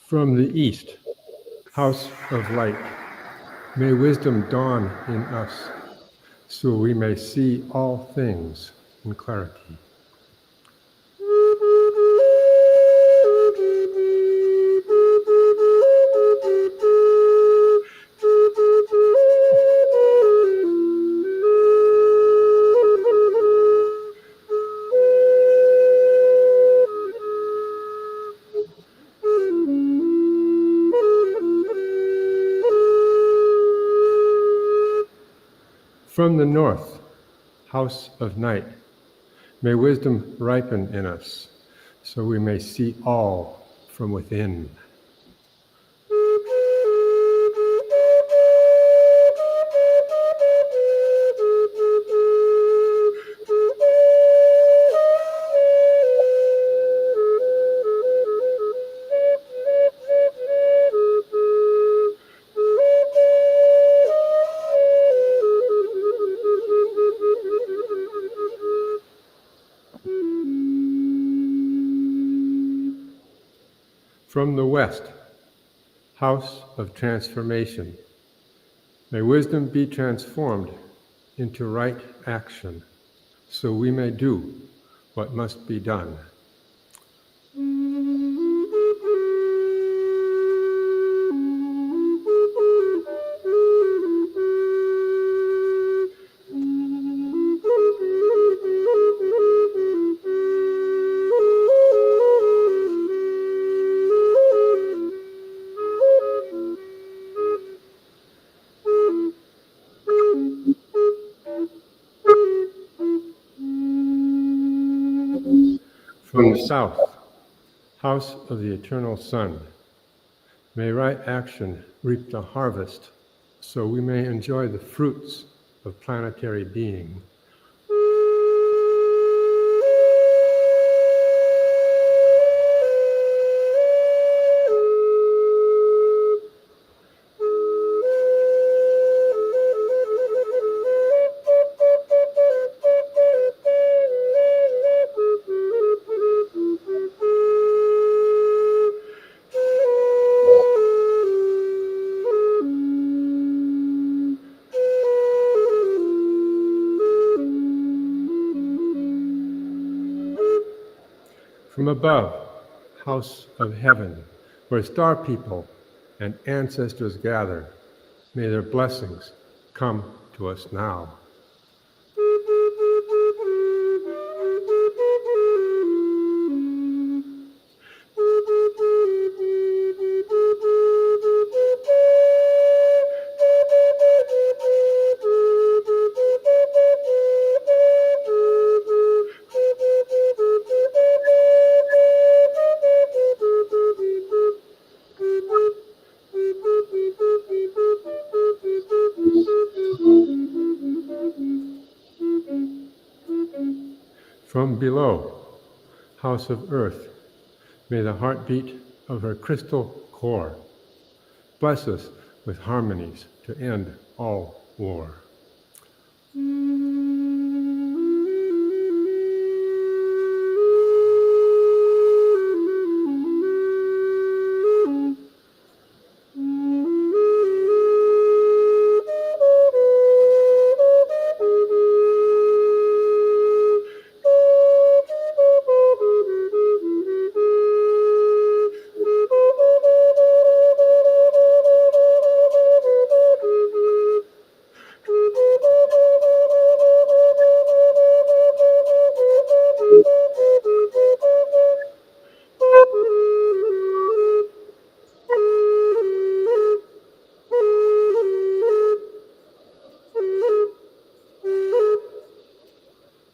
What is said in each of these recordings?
From the east, house of light, may wisdom dawn in us, so we may see all things in clarity. From the north, house of night, may wisdom ripen in us, so we may see all from within. From the west, house of transformation, may wisdom be transformed into right action, so we may do what must be done. From the south, house of the eternal sun, may right action reap the harvest, so we may enjoy the fruits of planetary being. From above, house of heaven, where star people and ancestors gather, may their blessings come to us now. From below, house of earth, may the heartbeat of her crystal core bless us with harmonies to end all war.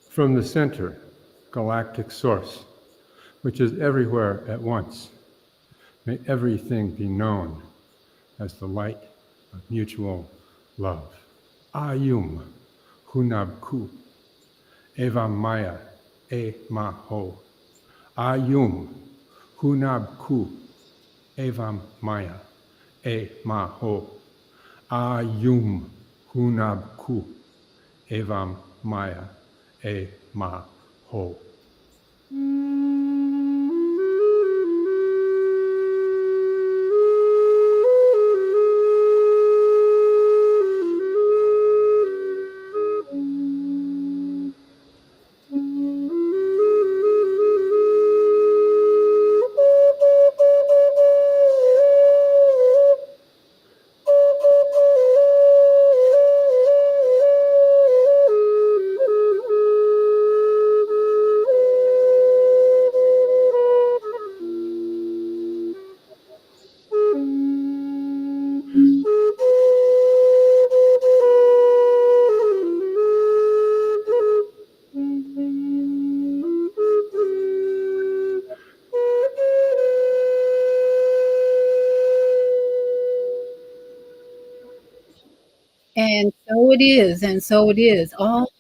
From the center, galactic source, which is everywhere at once, may everything be known as the light of mutual love. Ayum Hunabku Eva Maya E Maho. Ayum Hunabku Eva Maya E Maho. Ayum Hunabku Eva Maya E Maho. it is, and so it is. All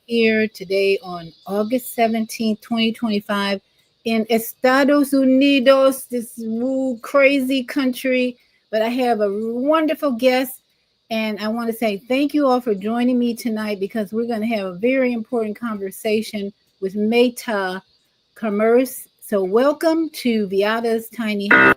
here today on August 17th, 2025, in Estados Unidos, this woo crazy country. But I have a wonderful guest, and I want to say thank you all for joining me tonight because we're going to have a very important conversation with Meta Commerce. So, welcome to Viada's Tiny House.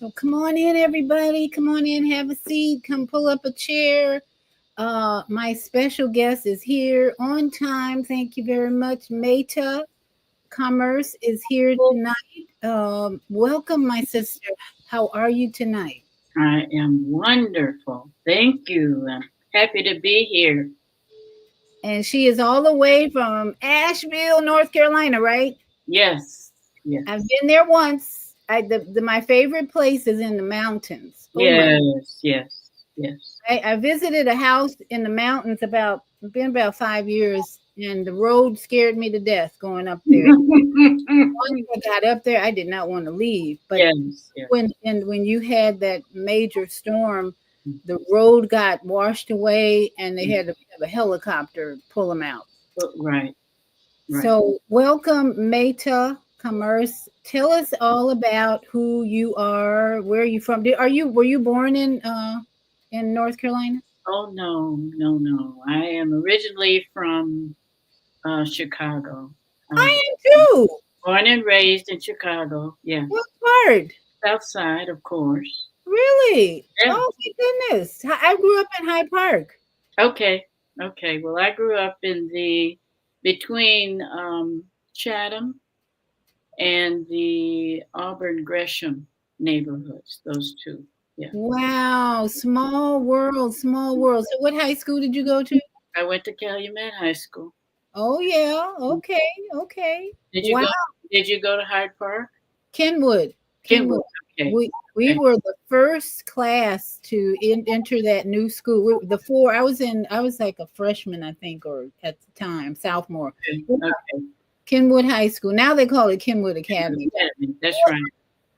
So come on in, everybody. Come on in, have a seat. Come pull up a chair. My special guest is here on time. Thank you very much. Meta Commerce is here tonight. Welcome, my sister. How are you tonight? I am wonderful. Thank you. I'm happy to be here. And she is all the way from Asheville, North Carolina, right? Yes. I've Yes. been there once. My favorite place is in the mountains. Oh my! Yes. Yes. Yes. I visited a house in the mountains been about 5 years, and the road scared me to death going up there. Once I got up there, I did not want to leave. But Yes. Yes. when you had that major storm, the road got washed away, and they had to have a helicopter pull them out. Right. Right. So, welcome, Meta Commerce. Tell us all about who you are. Where are you from? Were you born in North Carolina? Oh no, no, no. I am originally from Chicago. I was I am too. born and raised in Chicago. What Yes. part? South Side, of course. Really? Yeah. Oh my goodness! I grew up in Hyde Park. Okay. Okay. Well, I grew up in the between Chatham and the Auburn Gresham neighborhoods. Those two. Yeah. Wow, small world, small world. So, what high school did you go to? I went to Calumet High School. Oh yeah, okay, okay. Did you Wow, go? Did you go to Hyde Park? Kenwood, Kenwood. Kenwood. Okay. We Okay. were the first class to enter that new school. The four I was like a freshman, I think, or at the time sophomore. Okay. Okay. Kenwood High School. Now they call it Kenwood Academy. Academy. That's right.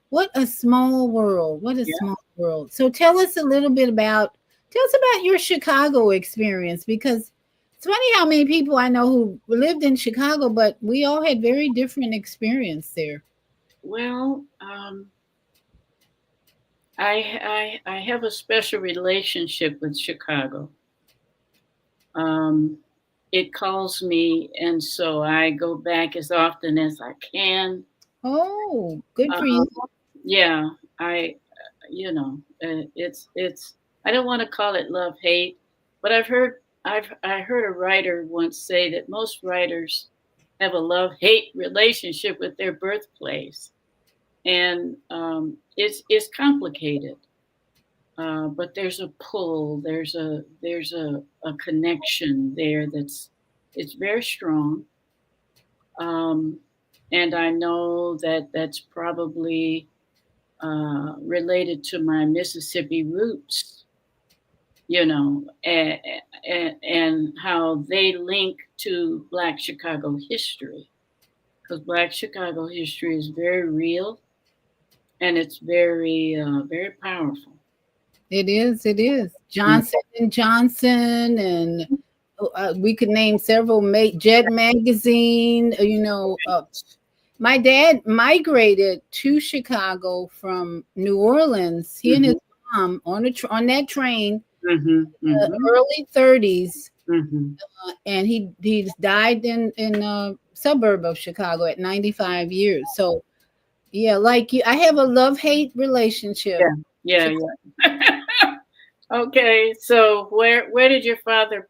What a small world. What a Yeah. small world. So tell us about your Chicago experience because it's funny how many people I know who lived in Chicago, but we all had very different experience there. Well, I have a special relationship with Chicago. Um, it calls me, and so I go back as often as I can. Oh, good for you. Um, yeah, I, it's. I don't want to call it love hate, but I heard a writer once say that most writers have a love hate relationship with their birthplace, and it's complicated. But there's a pull. There's a connection there that's it's very strong. Um, and I know that that's probably related to my Mississippi roots, and how they link to Black Chicago history. Because Black Chicago history is very real and it's very powerful. It is. It is. Mm. Johnson and Johnson, and we could name several. Jet magazine. My dad migrated to Chicago from New Orleans. He and his Mhm, mom on that train, mhm, mhm, early 30s, mhm. and he died in a suburb of Chicago at 95 years. So yeah, like you, I have a love hate relationship. Yeah, yeah, yeah. Okay, so where did your father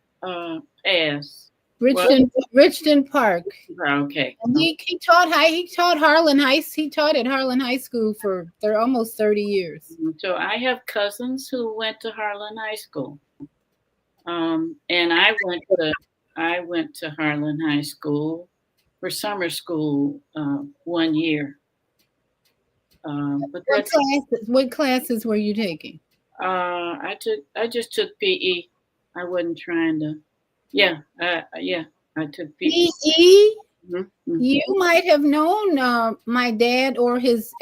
pass? Richton Park. Okay. And he taught Harlan He taught at Harlan High School for almost 30 years. So I have cousins who went to Harlan High School. And I went to Harlan High School for summer school 1 year. But what classes were you taking? I just took PE. I wasn't trying to. Yeah, I took PE. PE? Mm-hmm. You might have known my dad or his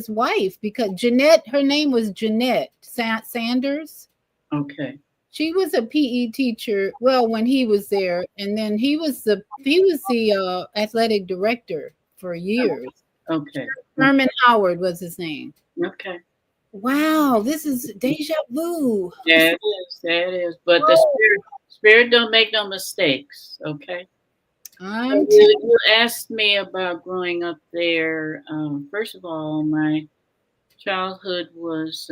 wife, because Jeanette, her name was Jeanette Sanders. Okay. She was a PE teacher. Well, when he was there, and then he was the athletic director for years. Okay. Herman Howard was his name. Okay. Wow, this is deja vu. Yeah, it is. But the spirit don't make no mistakes. Okay. You asked me about growing up there. First of all, my childhood was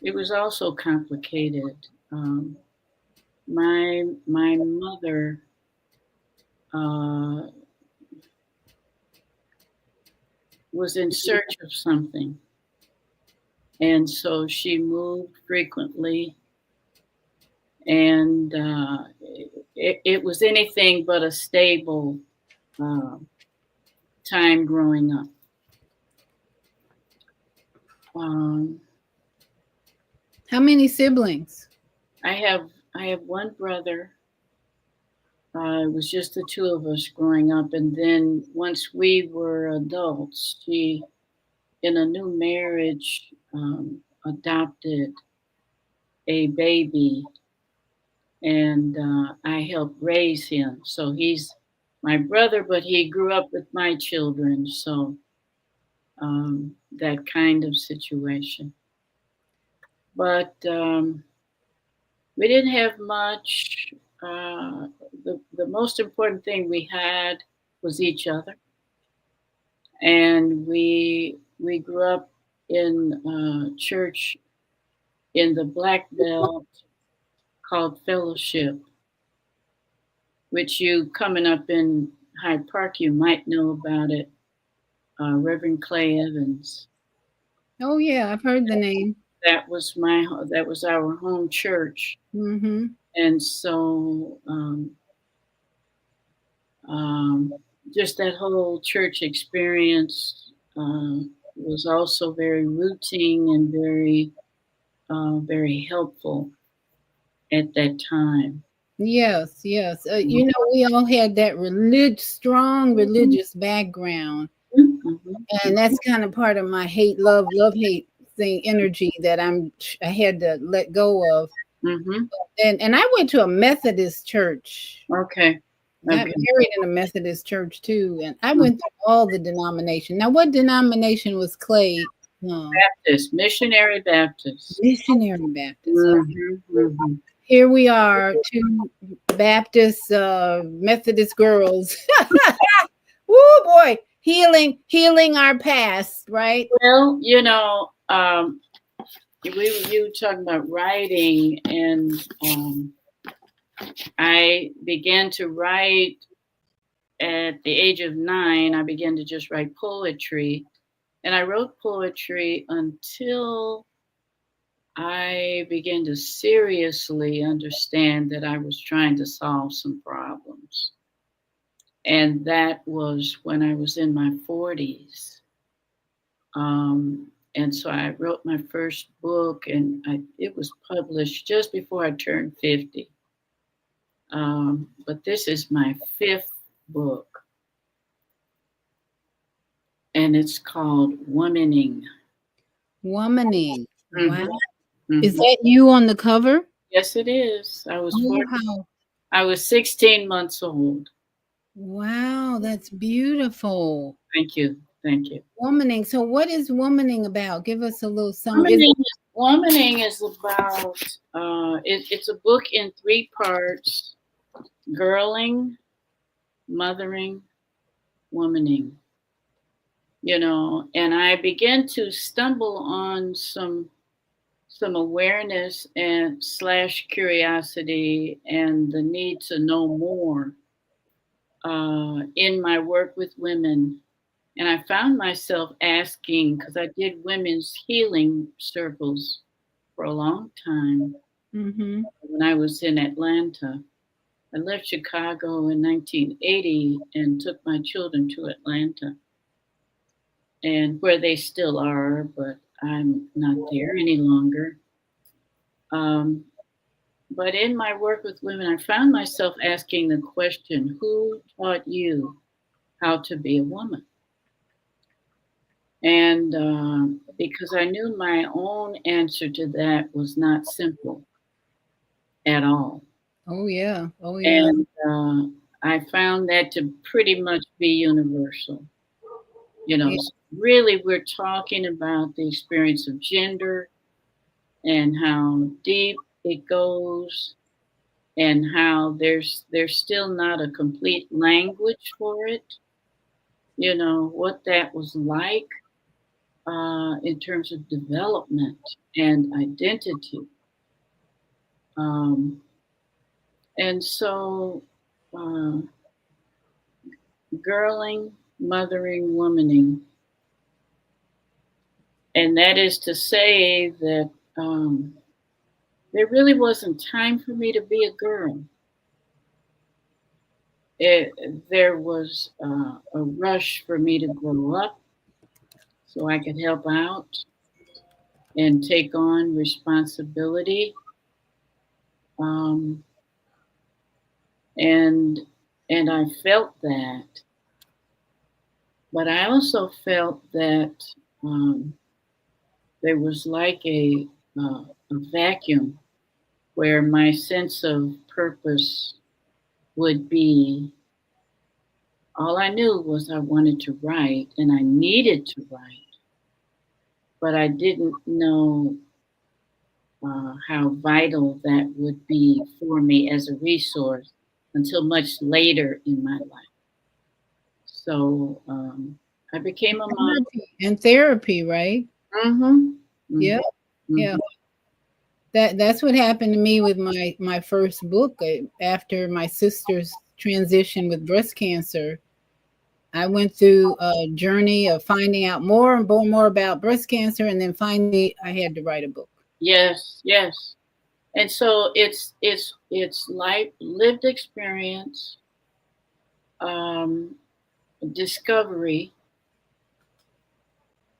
it was also complicated. My mother was in search of something, and so she moved frequently, and it was anything but a stable time growing up. How many siblings? I have one brother. It was just the two of us growing up, and then once we were adults, she, in a new marriage, adopted a baby, and I helped raise him. So he's my brother, but he grew up with my children. So that kind of situation. But we didn't have much. The most important thing we had was each other, and we grew up in church in the Black Belt called Fellowship, which you coming up in Hyde Park, you might know about it. Reverend Clay Evans. Oh yeah, I've heard the name. That was our home church. Mm-hmm. And so just that whole church experience was also very rooting and very helpful at that time. Yes. You know, we all had that strong religious background. Mm-hmm. And that's kind of part of my love hate thing, energy that I had to let go of. Mm-hmm. And I went to a Methodist church. Okay. Got married in a Methodist church too, and I went through all the denomination. Now, what denomination was Clay? Baptist, Missionary Baptist. Missionary Baptist. Mm-hmm. Mm-hmm. Here we are, two Baptist Methodist girls. Woo boy, healing our past, right? Well, you know, you were talking about writing, and I began to write at the age of 9. I began to just write poetry, and I wrote poetry until I began to seriously understand that I was trying to solve some problems. And that was when I was in my 40s. And so I wrote my first book, and it was published just before I turned 50. But this is my 5th book, and it's called Womaning. Womaning. Mm-hmm. Wow. Mm-hmm. Is that you on the cover? Yes, it is. I was wow. I was 16 months old. Wow, that's beautiful. Thank you. Womaning. So what is Womaning about? Give us a little something. Womaning is about, it's a book in 3 parts: girling, mothering, womaning. You know, and I began to stumble on some some awareness and slash curiosity and the need to know more in my work with women. And I found myself asking, because I did women's healing circles for a long time Mm-hmm. when I was in Atlanta. I left Chicago in 1980 and took my children to Atlanta, and where they still are, but I'm not there any longer. Um, but in my work with women, I found myself asking the question, who taught you how to be a woman? And because I knew my own answer to that was not simple at all. Oh yeah. Oh yeah. And I found that to pretty much be universal. You know, Yeah. so really, we're talking about the experience of gender and how deep it goes, and how there's still not a complete language for it. You know what that was like in terms of development and identity. Um, and so, uh, girling, mothering, womaning. And that is to say that there really wasn't time for me to be a girl. There was a rush for me to grow up so I could help out and take on responsibility. Um, and and I felt that, but I also felt that um, there was like a vacuum where my sense of purpose would be. All I knew was I wanted to write and I needed to write, but I didn't know how vital that would be for me as a resource until much later in my life. So I became a mom. And therapy, right? Mm-hmm. Yeah. Mm-hmm. Yeah. That's what happened to me with my first book. After my sister's transition with breast cancer, I went through a journey of finding out more and more about breast cancer, and then finally I had to write a book. Yes, yes. And so it's life, lived experience, um, discovery,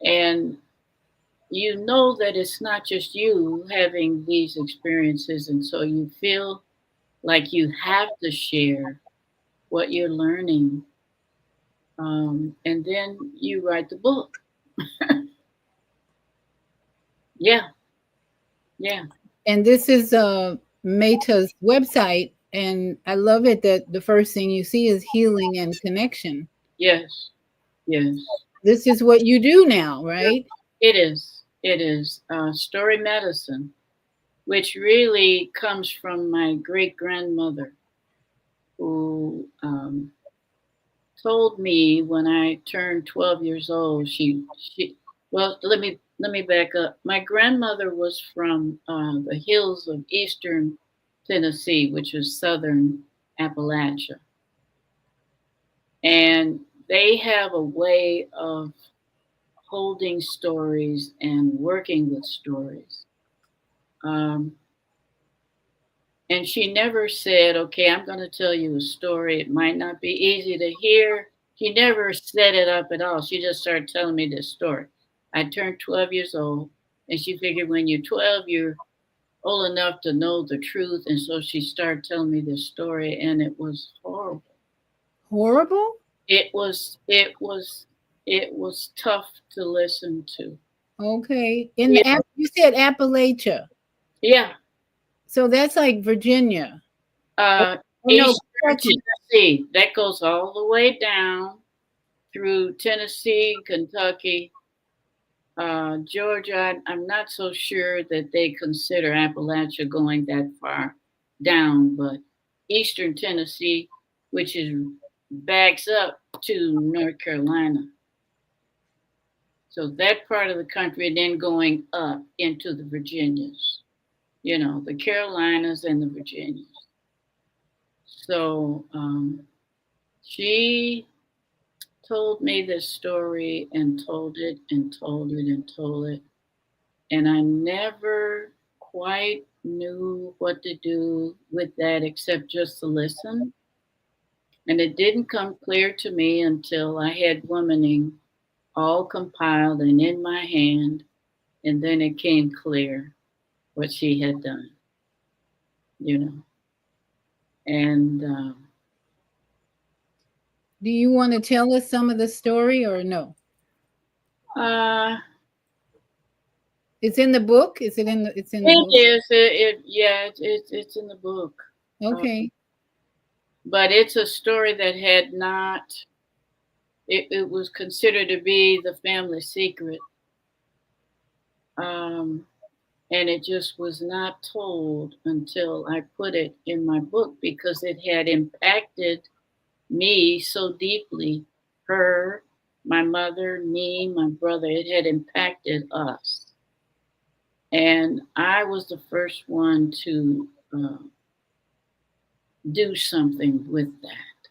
and you know that it's not just you having these experiences, and so you feel like you have to share what you're learning, and then you write the book. Yeah, yeah, And this is Meta's website, and I love it that the first thing you see is healing and connection. yes, yes. This is what you do now, right? It is. It is story medicine, which really comes from my great grandmother, who told me when I turned 12 years old. She well, let me back up. My grandmother was from the hills of eastern Tennessee, which is southern Appalachia, and they have a way of holding stories and working with stories. Um, And she never said, okay, I'm going to tell you a story. It might not be easy to hear. She never set it up at all. She just started telling me this story. I turned 12 years old, and she figured when you're 12, you're old enough to know the truth. And so she started telling me this story, and it was horrible. Horrible? It was tough to listen to. Okay. Yeah, You said Appalachia. yeah. So that's like Virginia. Uh, Oh no, Eastern Kentucky. Tennessee. That goes all the way down through Tennessee, Kentucky, Georgia. I'm not so sure that they consider Appalachia going that far down, but Eastern Tennessee, which is backs up to North Carolina. So that part of the country, and then going up into the Virginias, the Carolinas and the Virginias. So she told me this story and told it and told it and told it. And I never quite knew what to do with that except just to listen. And it didn't come clear to me until I had womaning all compiled and in my hand. And then it came clear what she had done, And Do you want to tell us some of the story or no? It's in the book. Is it in the? It's in the book. It's in the book. Okay. But it's a story that had not. It was considered to be the family secret, and it just was not told until I put it in my book because it had impacted me so deeply. Her, my mother, me, my brother. It had impacted us. And I was the first one to do something with that.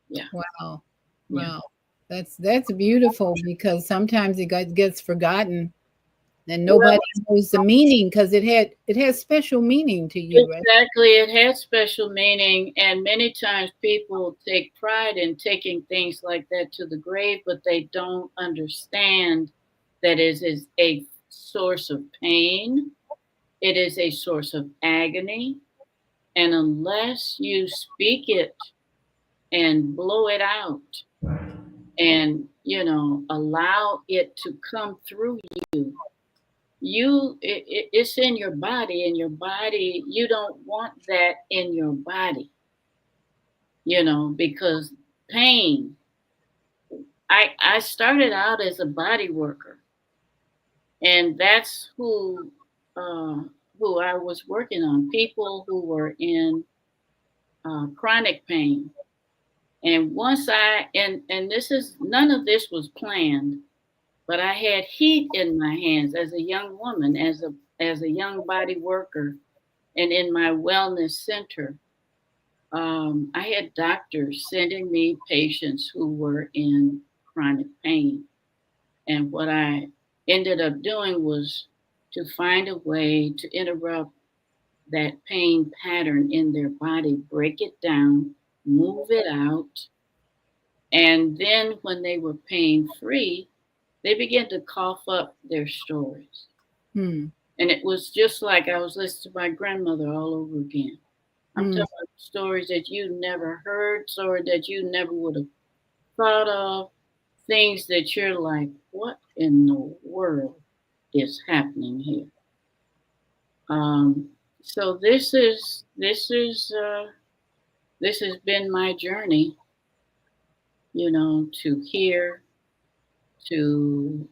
Yeah. Wow. Wow. That's beautiful because sometimes it gets forgotten and nobody knows the meaning because it has special meaning to you, right? Exactly. It had special meaning. And many times people take pride in taking things like that to the grave, but they don't understand that it is a source of pain. It is a source of agony. And unless you speak it and blow it out and, allow it to come through it's in your body, and your body, you don't want that in your body, because pain. I started out as a body worker, and that's who I was working on, people who were in chronic pain. And once and this is, none of this was planned, but I had heat in my hands as a young woman, as a young body worker, and in my wellness center. I had doctors sending me patients who were in chronic pain. And what I ended up doing was to find a way to interrupt that pain pattern in their body, break it down, move it out. And then when they were pain free, they began to cough up their stories. And it was just like I was listening to my grandmother all over again. I'm talking about stories that you never heard, stories that you never would have thought of, things that you're like, what in the world is happening here? So this has been my journey, to hear, to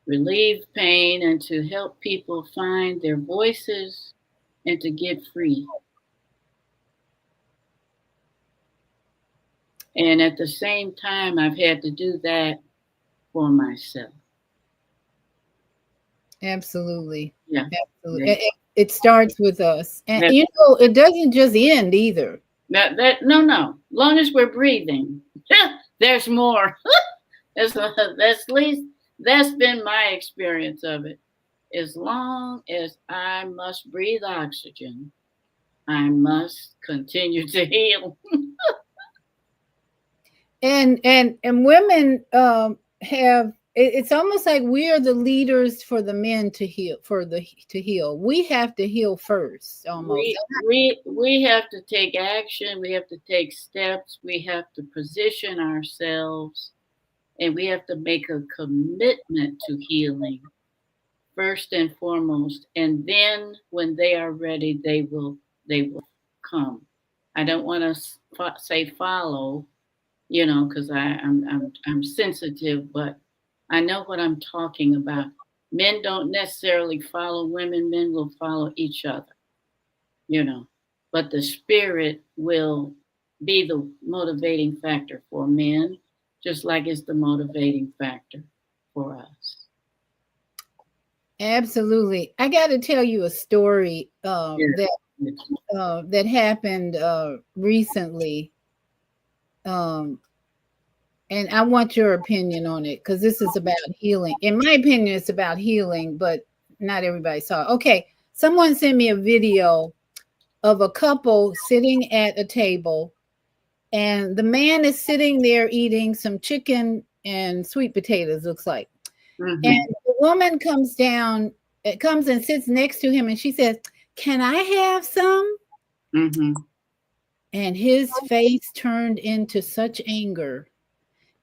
relieve pain, and to help people find their voices and to get free. And at the same time, I've had to do that for myself. Absolutely. Yeah. Absolutely. Yeah. It starts with us. And it doesn't just end either. No. Long as we're breathing, there's more. That's been my experience of it. As long as I must breathe oxygen, I must continue to heal. And women have, it's almost like we are the leaders for the men to heal, to heal. We have to heal first, almost. We have to take action. We have to take steps. We have to position ourselves, and we have to make a commitment to healing first and foremost. And then when they are ready, they will come. I don't want to say follow, because I'm sensitive, but I know what I'm talking about. Men don't necessarily follow women. Men will follow each other, but the spirit will be the motivating factor for men just like it's the motivating factor for us. Absolutely. I got to tell you a story Yeah. that happened recently, and I want your opinion on it because this is about healing. In my opinion, it's about healing, but not everybody saw it. Okay, someone sent me a video of a couple sitting at a table, and the man is sitting there eating some chicken and sweet potatoes, looks like. Mm-hmm. And the woman comes down, it comes and sits next to him, and she says, "Can I have some?" Mm-hmm. And his face turned into such anger,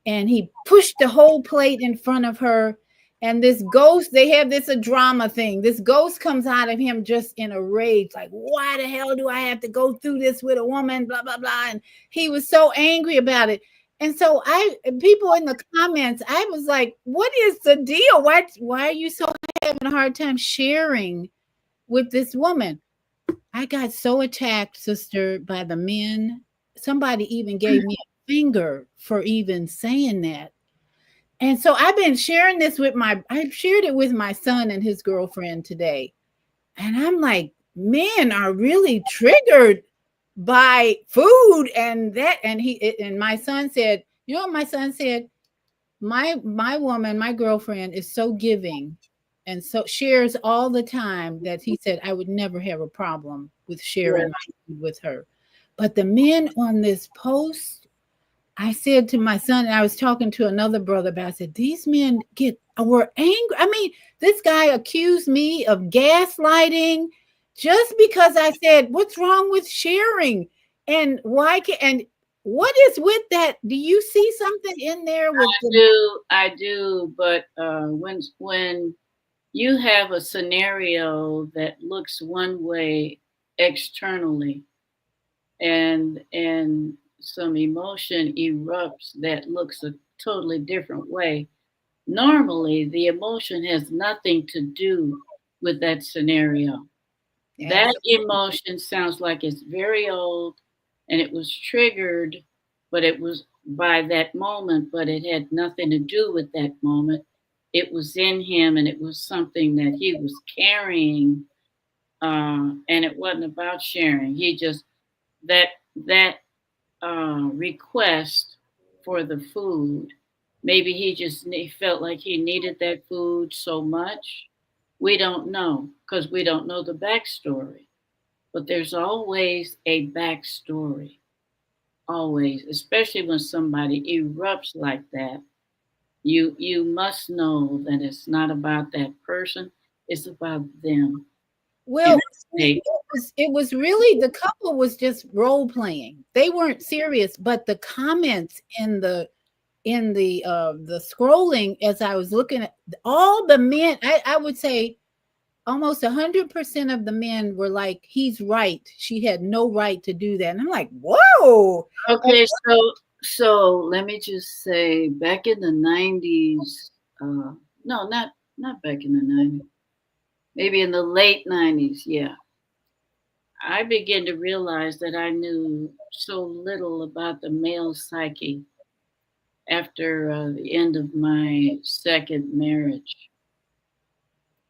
and he pushed the whole plate in front of her. And this ghost, they have this a drama thing. This ghost comes out of him just in a rage, like, why the hell do I have to go through this with a woman? Blah, blah, blah. And he was so angry about it. And so people in the comments, I was like, what is the deal? Why are you so having a hard time sharing with this woman? I got so attacked, sister, by the men. Somebody even gave me a finger for even saying that. And so I've been sharing this I shared it with my son and his girlfriend today. And I'm like, men are really triggered by food and that. And my son said, you know what my son said? My woman, my girlfriend is so giving and so shares all the time that he said I would never have a problem with sharing my food with her. But the men on this post, I said to my son, and I was talking to another brother about, I said, these men were angry. I mean, this guy accused me of gaslighting just because I said, what's wrong with sharing? And what is with that? Do you see something in there with I do, but when you have a scenario that looks one way externally and some emotion erupts that looks a totally different way, normally the emotion has nothing to do with that scenario. That emotion sounds like it's very old and it was triggered, but it was by that moment, but it had nothing to do with that moment. It was in him and it was something that he was carrying, and it wasn't about sharing. He just, that request for the food, maybe he felt like he needed that food so much. We don't know because we don't know the backstory. But there's always a backstory, always, especially when somebody erupts like that. You must know that it's not about that person; it's about them. Well, it was really, the couple was just role playing. They weren't serious, but the comments in the scrolling as I was looking at all the men, I would say almost 100% of the men were like, he's right. She had no right to do that. And I'm like, whoa. Okay, so let me just say, back in the 90s, no, not back in the 90s, maybe in the late 90s, yeah. I began to realize that I knew so little about the male psyche after the end of my second marriage.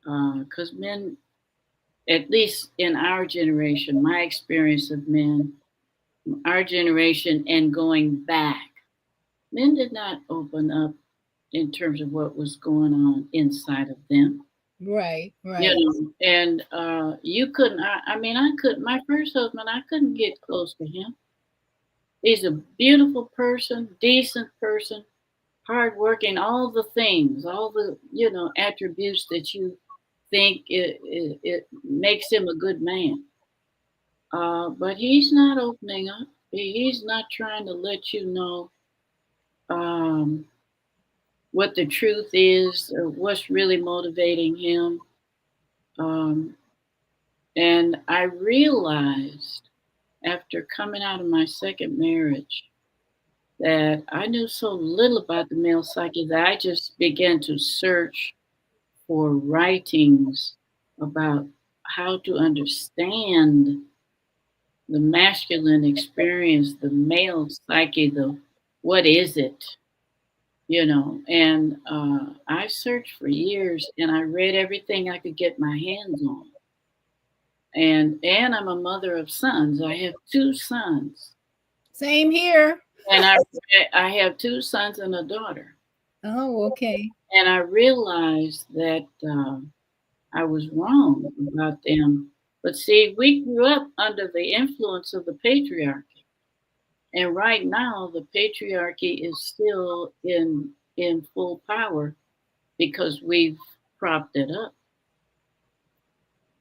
Because men, at least in our generation, my experience of men, our generation and going back, men did not open up in terms of what was going on inside of them. Right. And you couldn't, I mean, I couldn't, my first husband, I couldn't get close to him. He's a beautiful person, decent person, hardworking, all the things, all the, attributes that you think it makes him a good man. But he's not opening up. He's not trying to let you know um, what the truth is or what's really motivating him. And I realized after coming out of my second marriage that I knew so little about the male psyche that I just began to search for writings about how to understand the masculine experience, the male psyche, what is it? And I searched for years and I read everything I could get my hands on. And I'm a mother of sons. I have two sons. Same here. And I have two sons and a daughter. Oh, okay. And I realized that I was wrong about them. But see, we grew up under the influence of the patriarchy. And right now, the patriarchy is still in full power because we've propped it up.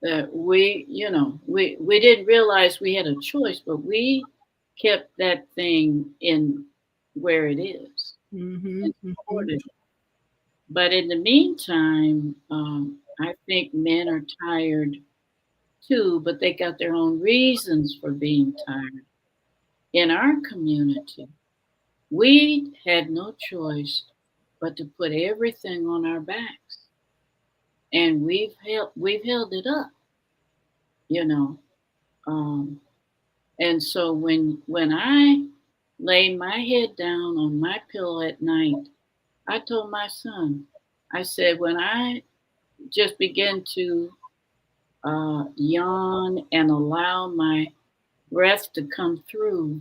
That we didn't realize we had a choice, but we kept that thing in where it is Mm-hmm, and mm-hmm. supported it. But in the meantime, I think men are tired too, but they got their own reasons for being tired. In our community, we had no choice but to put everything on our backs, and we've held it up, you know. Um, and so when I lay my head down on my pillow at night, I told my son, I said, when I just begin to yawn and allow my breath to come through,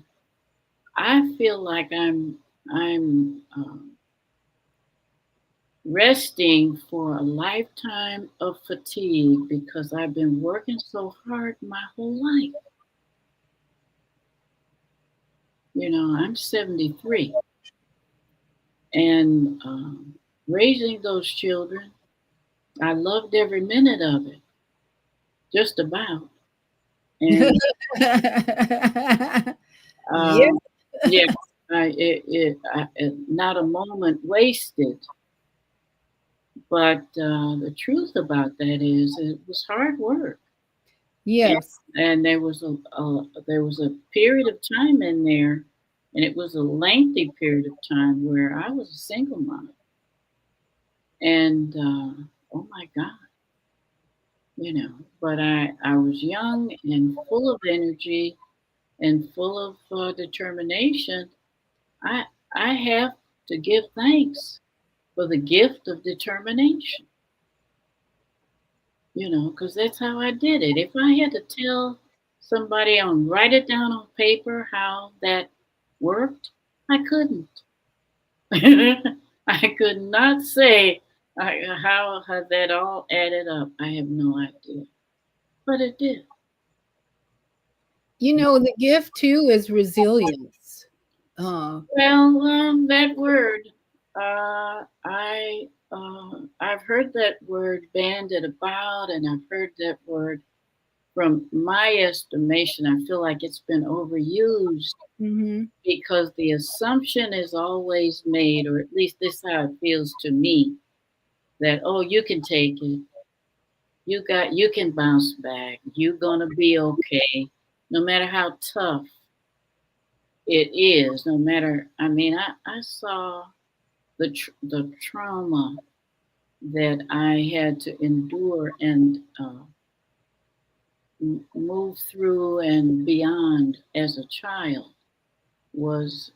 I feel like I'm resting for a lifetime of fatigue because I've been working so hard my whole life. I'm 73, and raising those children, I loved every minute of it, just about. And Yeah. um, yeah, not a moment wasted. But the truth about that is, it was hard work, and, Yes. and there was a period of time in there, and it was a lengthy period of time where I was a single mom, and oh my God, But I was young and full of energy and full of determination. I I have to give thanks for the gift of determination. Because that's how I did it. If I had to tell somebody on write it down on paper how that worked, I couldn't. I could not say how that all added up. I have no idea, but it did. The gift too is resilience. Well, that word, I've heard that word banded about, and I've heard that word. From my estimation, I feel like it's been overused Mm-hmm. because the assumption is always made, or at least this is how it feels to me, that oh, you can take it, you can bounce back, you're gonna be okay, no matter how tough it is, no matter. I mean, I saw the trauma that I had to endure and move through and beyond as a child was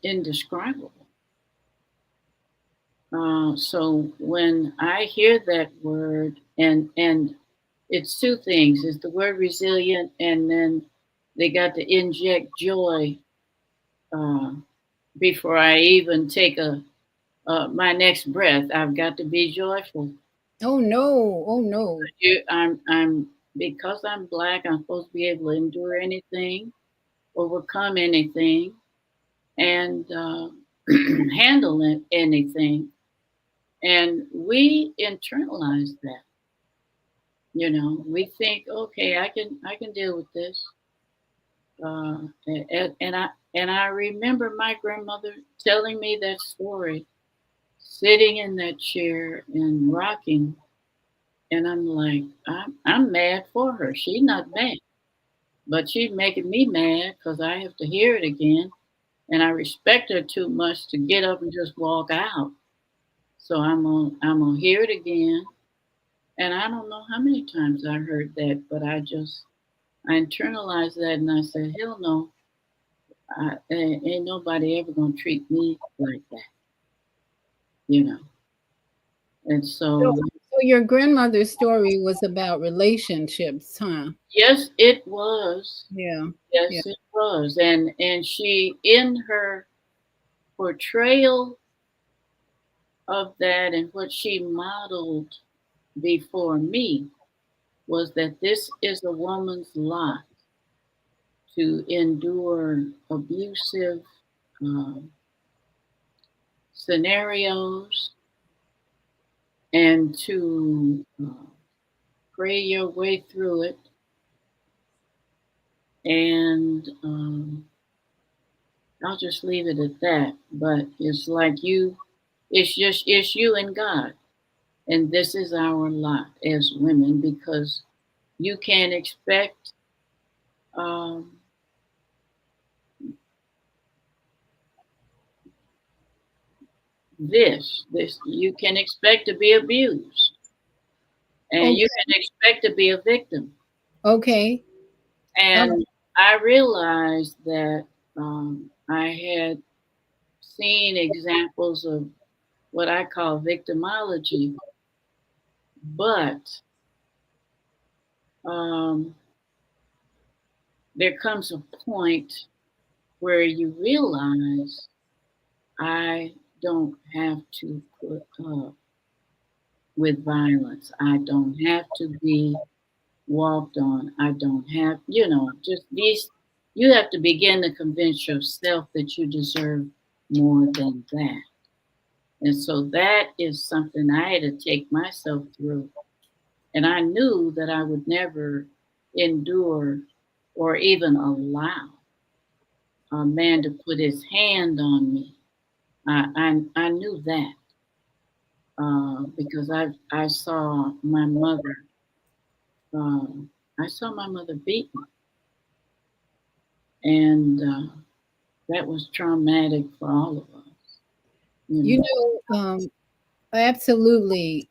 indescribable. So when I hear that word, and it's two things: it's the word resilient, and then they got to inject joy uh, before I even take my next breath. I've got to be joyful. Oh no. Oh no. I'm because I'm black. I'm supposed to be able to endure anything, overcome anything, and handle anything. And we internalize that. We think, okay, I can deal with this. And I remember my grandmother telling me that story, sitting in that chair and rocking, and I'm like, I'm mad for her. She's not mad, but she's making me mad because I have to hear it again, and I respect her too much to get up and just walk out. So I'm gonna hear it again, and I don't know how many times I heard that, but I internalized that, and I said, hell no, Ain't nobody ever gonna treat me like that, you know. And so, So your grandmother's story was about relationships, huh? yes, it was. Yeah. Yeah. Yes, it was. And she, in her portrayal of that and what she modeled before me, was that this is a woman's lot to endure abusive um, scenarios and to pray your way through it. And I'll just leave it at that. But it's like it's you and God. And this is our lot as women, because you can't expect um, this you can expect to be abused, and Okay. you can expect to be a victim. Okay. And I realized that I had seen examples of what I call victimology, but um, there comes a point where you realize I don't have to put up with violence. I don't have to be walked on. I don't have, just these. You have to begin to convince yourself that you deserve more than that. And so that is something I had to take myself through. And I knew that I would never endure or even allow a man to put his hand on me. I knew that because I saw my mother. I saw my mother beat me, and that was traumatic for all of us. You You know. absolutely.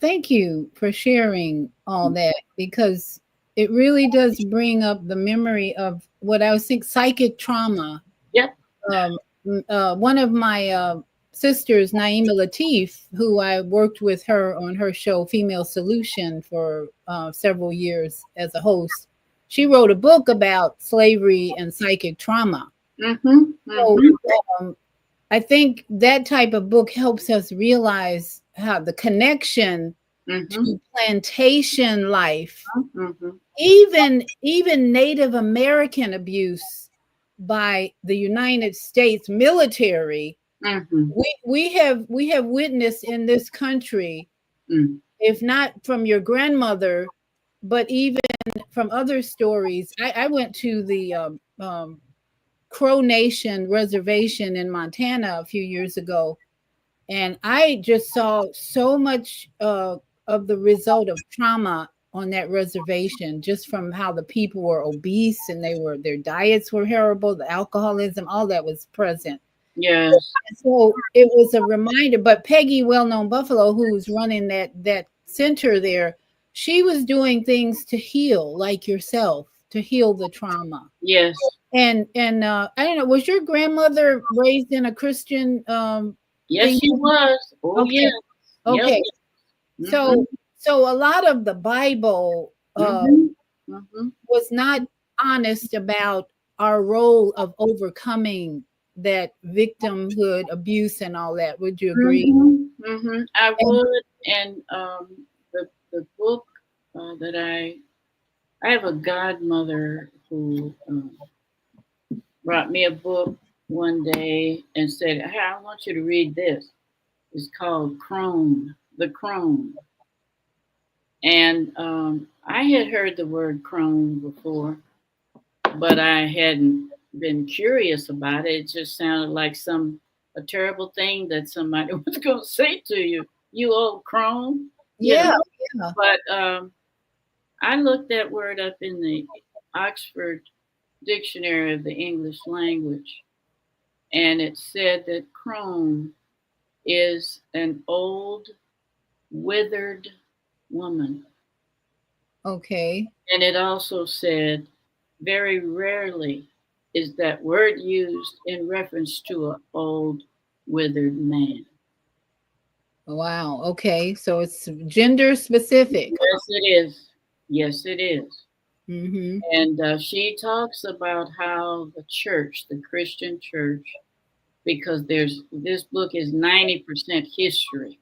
Thank you for sharing all that, because it really does bring up the memory of what I was thinking, psychic trauma. Yep. Um, one of my sisters, Naima Latif, who I worked with her on her show Female Solution for several years as a host, she wrote a book about slavery and psychic trauma. Mm-hmm. So Mm-hmm. I think that type of book helps us realize how the connection Mm-hmm. to plantation life, Mm-hmm. even Native American abuse by the United States military. Mm-hmm. We have witnessed in this country, Mm. if not from your grandmother, but even from other stories. I went to the Crow Nation reservation in Montana a few years ago, and I just saw so much of the result of trauma on that reservation, just from how the people were obese and their diets were horrible, the alcoholism, all that was present. Yes. So it was a reminder. But Peggy, well-known Buffalo, who's running that center there, she was doing things to heal, like yourself, to heal the trauma. Yes. And I don't know, was your grandmother raised in a Christian Yes, thing? she was. Oh, Okay. yes. Yep. Okay. Mm-hmm. So a lot of the Bible Mm-hmm. Mm-hmm. was not honest about our role of overcoming that victimhood, abuse, and all that. Would you agree? Mm-hmm. Mm-hmm. I And would. And the book that I have a godmother who brought me a book one day and said, "Hey, I want you to read this. It's called Crone, the Crone." And I had heard the word crone before, but I hadn't been curious about it. It just sounded like a terrible thing that somebody was going to say to you, "You old crone," you yeah, know. yeah. But I looked that word up in the Oxford Dictionary of the English Language, and it said that crone is an old, withered woman. Okay. And it also said very rarely is that word used in reference to an old, withered man. Wow. Okay. So it's gender specific. Yes, it is. Yes, it is. Mm-hmm. And she talks about how the church, the Christian church, because this book is 90% history,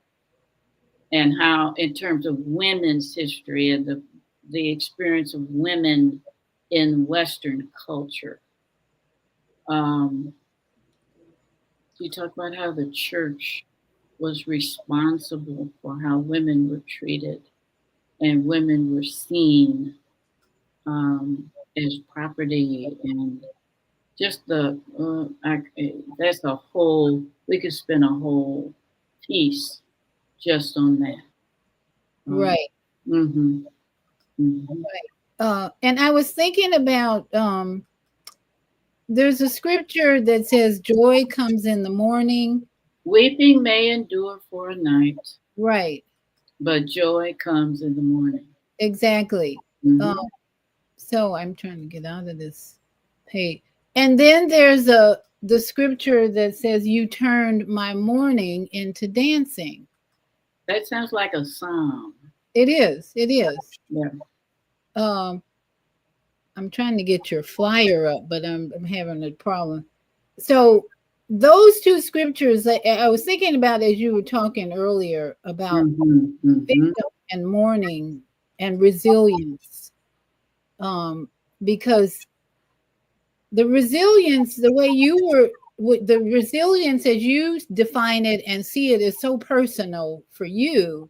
and how in terms of women's history and the experience of women in Western culture. You talk about how the church was responsible for how women were treated and women were seen as property, and just that's a whole, we could spend a whole piece just on that. Right. Mm-hmm, mm-hmm. And I was thinking about there's a scripture that says joy comes in the morning. Weeping may endure for a night, Right. but joy comes in the morning. Exactly. Mm-hmm. So I'm trying to get out of this page. And then there's the scripture that says you turned my mourning into dancing. That sounds like a psalm. It is. It is. Yeah. I'm trying to get your flyer up, but I'm having a problem. So those two scriptures I was thinking about as you were talking earlier about victim and mourning and resilience. Because the resilience, the way you were, the resilience as you define it and see it is so personal for you.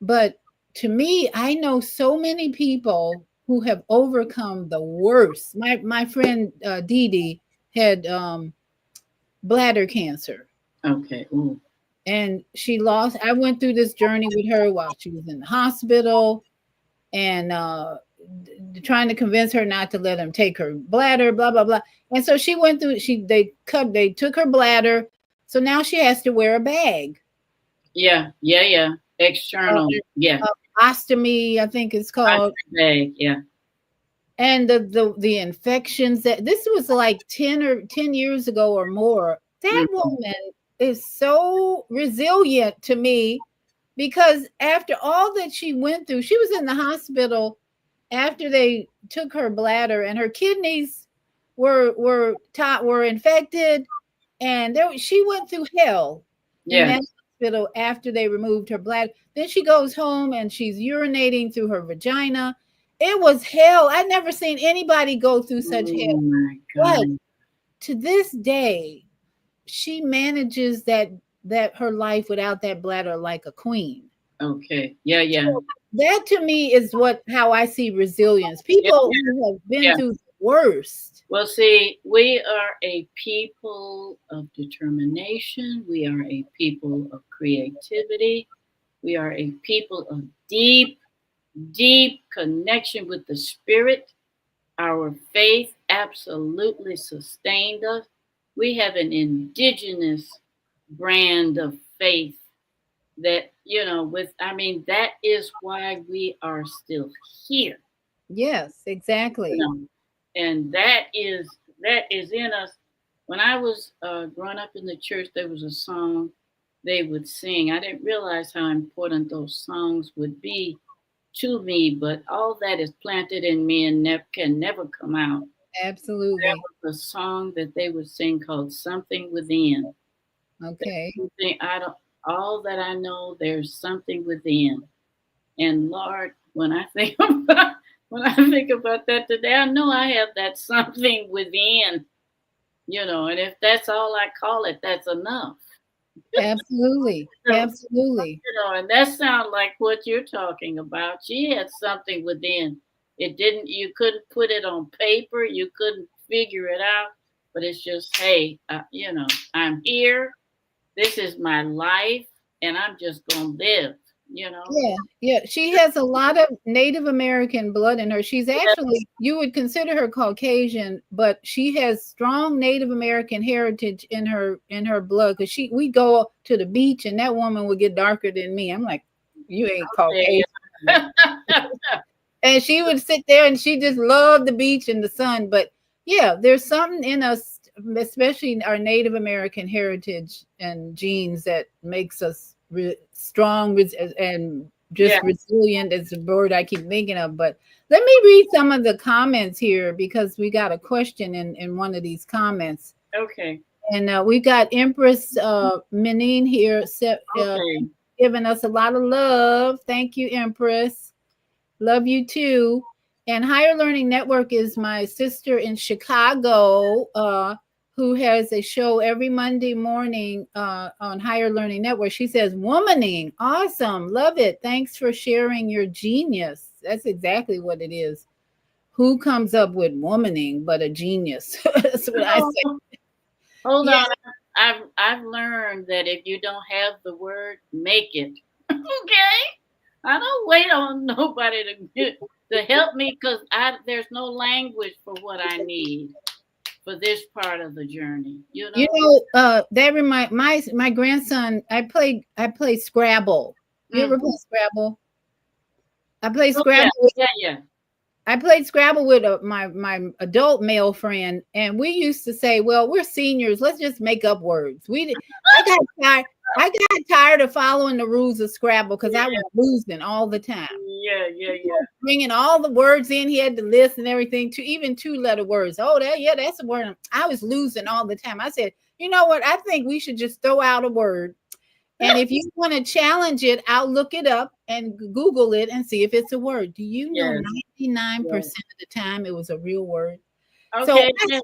But to me, I know so many people who have overcome the worst. My friend Dee Dee had bladder cancer. Okay. Ooh. And she lost. I went through this journey with her while she was in the hospital, and trying to convince her not to let him take her bladder, blah blah blah. And so she went through. They took her bladder, so now she has to wear a bag. Yeah. External. Yeah. Ostomy, I think it's called. Bag. Yeah. And the infections that this was like 10 years ago or more. That woman is so resilient to me, because after all that she went through, she was in the hospital after they took her bladder, and her kidneys were infected, and she went through hell in that hospital after they removed her bladder. Then she goes home and she's urinating through her vagina. It was hell. I'd never seen anybody go through such hell. My God. But to this day, she manages that her life without that bladder like a queen. Okay. Yeah. So that to me is how I see resilience. People who have been through the worst. Well, see, we are a people of determination. We are a people of creativity. We are a people of deep connection with the spirit. Our faith absolutely sustained us. We have an indigenous brand of faith that, that is why we are still here. Yes, exactly. And that is in us. When I was growing up in the church, there was a song they would sing. I didn't realize how important those songs would be to me, but all that is planted in me and can never come out. Absolutely. There was a song that they would sing called Something Within. Okay. All that I know, there's something within. And Lord, when I think about that today, I know I have that something within, and if that's all I call it, that's enough. Absolutely. Absolutely. And that sounds like what you're talking about. She had something within. You couldn't put it on paper. You couldn't figure it out, but it's just, hey, I'm here. This is my life, and I'm just going to live, Yeah. She has a lot of Native American blood in her. She's actually, you would consider her Caucasian, but she has strong Native American heritage in her blood. Because we go to the beach, and that woman would get darker than me. I'm like, you ain't Caucasian. And she would sit there, and she just loved the beach and the sun. But Yeah, there's something in us, especially our Native American heritage and genes, that makes us strong and just Yeah. resilient is the word I keep thinking of. But let me read some of the comments here because we got a question in one of these comments. Okay. And we got Empress Menine here Okay. giving us a lot of love. Thank you, Empress. Love you too. And Higher Learning Network is my sister in Chicago, who has a show every Monday morning on Higher Learning Network. She says, womaning. Awesome. Love it. Thanks for sharing your genius. That's exactly what it is. Who comes up with womaning but a genius? That's what I say. Hold on. I've learned that if you don't have the word, make it. Okay. I don't wait on nobody to help me because there's no language for what I need for this part of the journey. That remind my grandson. I played Scrabble. You ever play Scrabble? I played Scrabble. Yeah. I played Scrabble with my adult male friend, and we used to say, "Well, we're seniors. Let's just make up words." I got tired of following the rules of Scrabble because I was losing all the time. Yeah. Bringing all the words in, he had the list and everything, to even 2-letter words. Oh, that's a word. I was losing all the time. I said, you know what? I think we should just throw out a word. And if you want to challenge it, I'll look it up and Google it and see if it's a word. Do you know 99% of the time it was a real word? Okay. So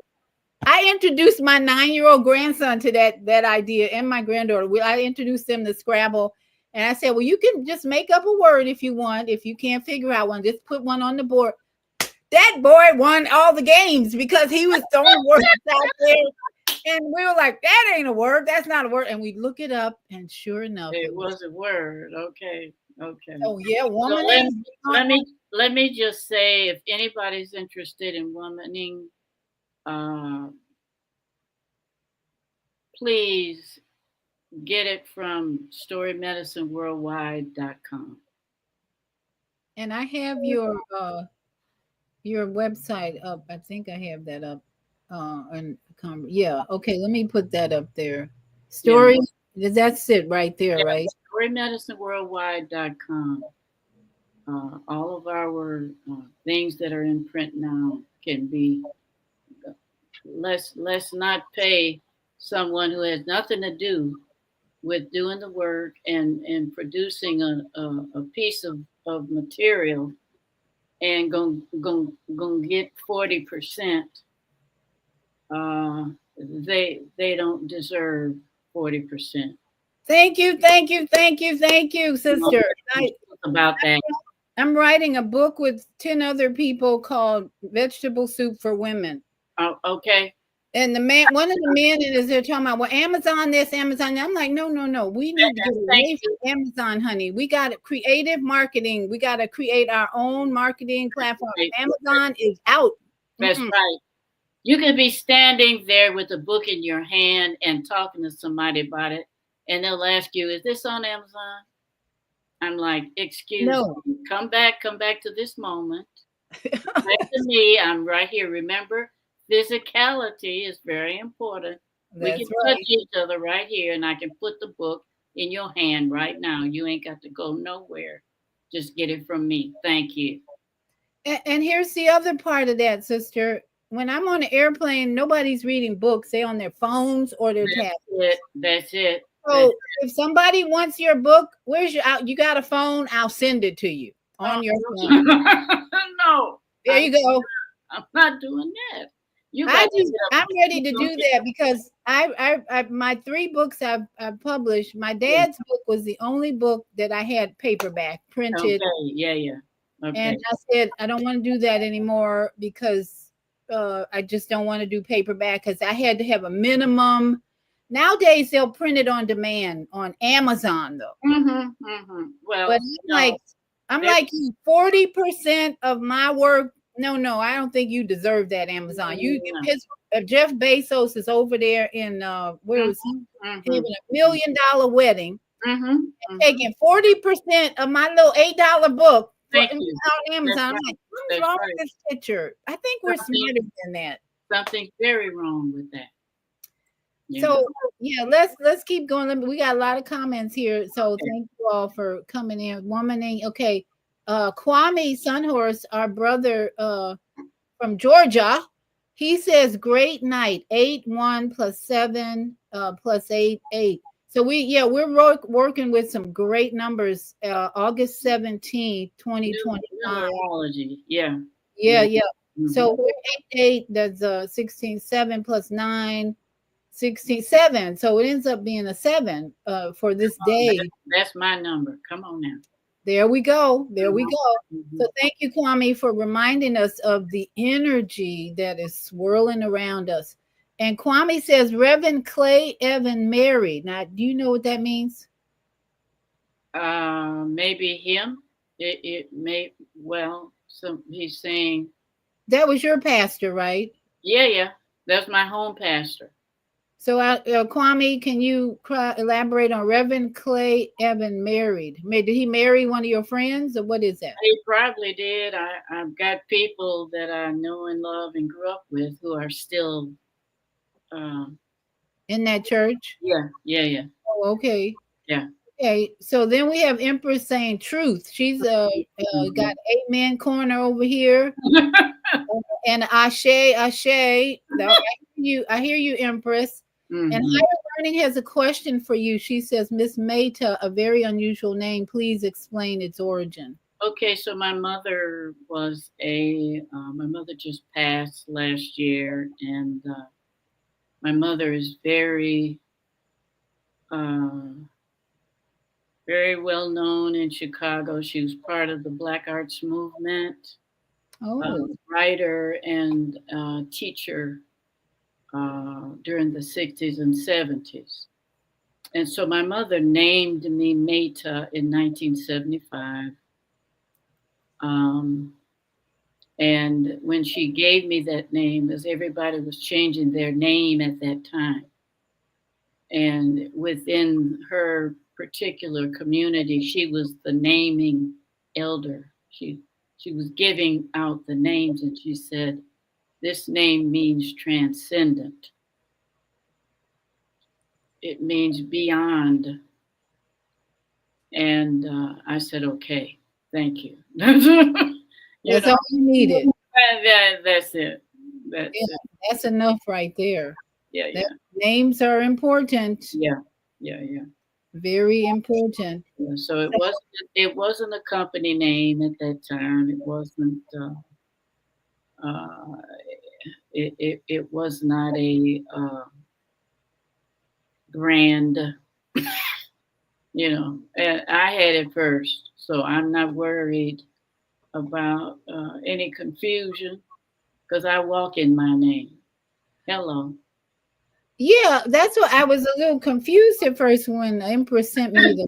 I introduced my 9-year-old grandson to that idea, and my granddaughter. I introduced them to Scrabble, and I said, well, you can just make up a word if you want. If you can't figure out one, just put one on the board. That boy won all the games because he was throwing words out there. And we were like, that ain't a word. That's not a word. And we look it up, and sure enough, it was a word. Okay. Oh yeah, woman. So let me just say, if anybody's interested in womaning, please get it from storymedicineworldwide.com. And I have your website up. I think I have that up. Okay, let me put that up there. That's it right there, right? storymedicineworldwide.com. All of our things that are in print now can be. Let's not pay someone who has nothing to do with doing the work and producing a piece of material and gonna get 40%. They don't deserve 40%. Thank you, sister. About that. I'm writing a book with 10 other people called Vegetable Soup for Women. Oh, okay. And one of the men is there talking about, well, Amazon this, Amazon that. I'm like, no. We need to get away from Amazon, honey. We got creative marketing. We got to create our own marketing platform. Amazon is out. That's right. You could be standing there with a book in your hand and talking to somebody about it, and they'll ask you, is this on Amazon? I'm like, excuse me. Come back to this moment. Back to me. I'm right here. Remember, physicality is very important. We can touch each other right here, and I can put the book in your hand right now. You ain't got to go nowhere. Just get it from me. Thank you. And here's the other part of that, sister. When I'm on an airplane, nobody's reading books. They're on their phones or their tablets. That's it. So if somebody wants your book, you got a phone? I'll send it to you on your phone. No. There you go. I'm not doing that. I'm ready to do that because I my 3 books I've published. My dad's book was the only book that I had paperback printed. Okay. Yeah. Okay. And I said I don't want to do that anymore because I just don't want to do paperback because I had to have a minimum. Nowadays they'll print it on demand on Amazon though. Well, but I'm like 40% of my work. No, I don't think you deserve that, Amazon. Jeff Bezos is over there in where was he? Having $1 million wedding, taking 40% of my little $8 book on Amazon. I'm like, what's wrong with this picture? I think we're smarter than that. something very wrong with that. Yeah. So yeah, let's keep going. We got a lot of comments here. So Okay. thank you all for coming in. Womaning, okay. Kwame Sunhorse, our brother from Georgia, he says great night. 8 1 plus 7 plus 8 8. So we're working with some great numbers. August 17th, 2025. Numerology. Yeah. Yeah, Yeah. yeah. Mhm. So we're 8 8, that's 16 7 plus 9, 67. So it ends up being a 7 for this day. That's my number. Come on now. There we go. There we go. Mhm. So thank you, Kwame, for reminding us of the energy that is swirling around us. And Kwame says, Reverend Clay Evan married. Now, do you know what that means? Maybe him. It may he's saying, That was your pastor, right? yeah. That's my home pastor. So, Kwame, can you elaborate on Reverend Clay Evan married? Did he marry one of your friends, or what is that? He probably did. I've got people that I know and love and grew up with who are still. In that church? Yeah. Oh, okay. Yeah. Okay, so then we have Empress saying truth. She's got Amen corner over here, and Ashe. Now, I hear you, Empress. And Mhm. Higher Learning has a question for you. She says, Miss Meta, a very unusual name. Please explain its origin. Okay, so my mother was my mother just passed last year, and my mother is very, very well known in Chicago. She was part of the Black Arts Movement, Oh, writer and teacher during the 60s and 70s. And so my mother named me Meta in 1975. And when she gave me that name, as everybody was changing their name at that time, and within her particular community, she was the naming elder. She was giving out the names, and she said, "This name means transcendent. It means beyond." And I said, "Okay, thank you." that's all you needed. That's it. That's it. That's enough right there. Yeah. Names are important. Yeah. Very important. Yeah. So it wasn't a company name at that time. It wasn't. Uh, it was not a brand. And I had it first, so I'm not worried about any confusion because I walk in my name. Hello. Yeah, that's what I was a little confused at first when Empress sent me the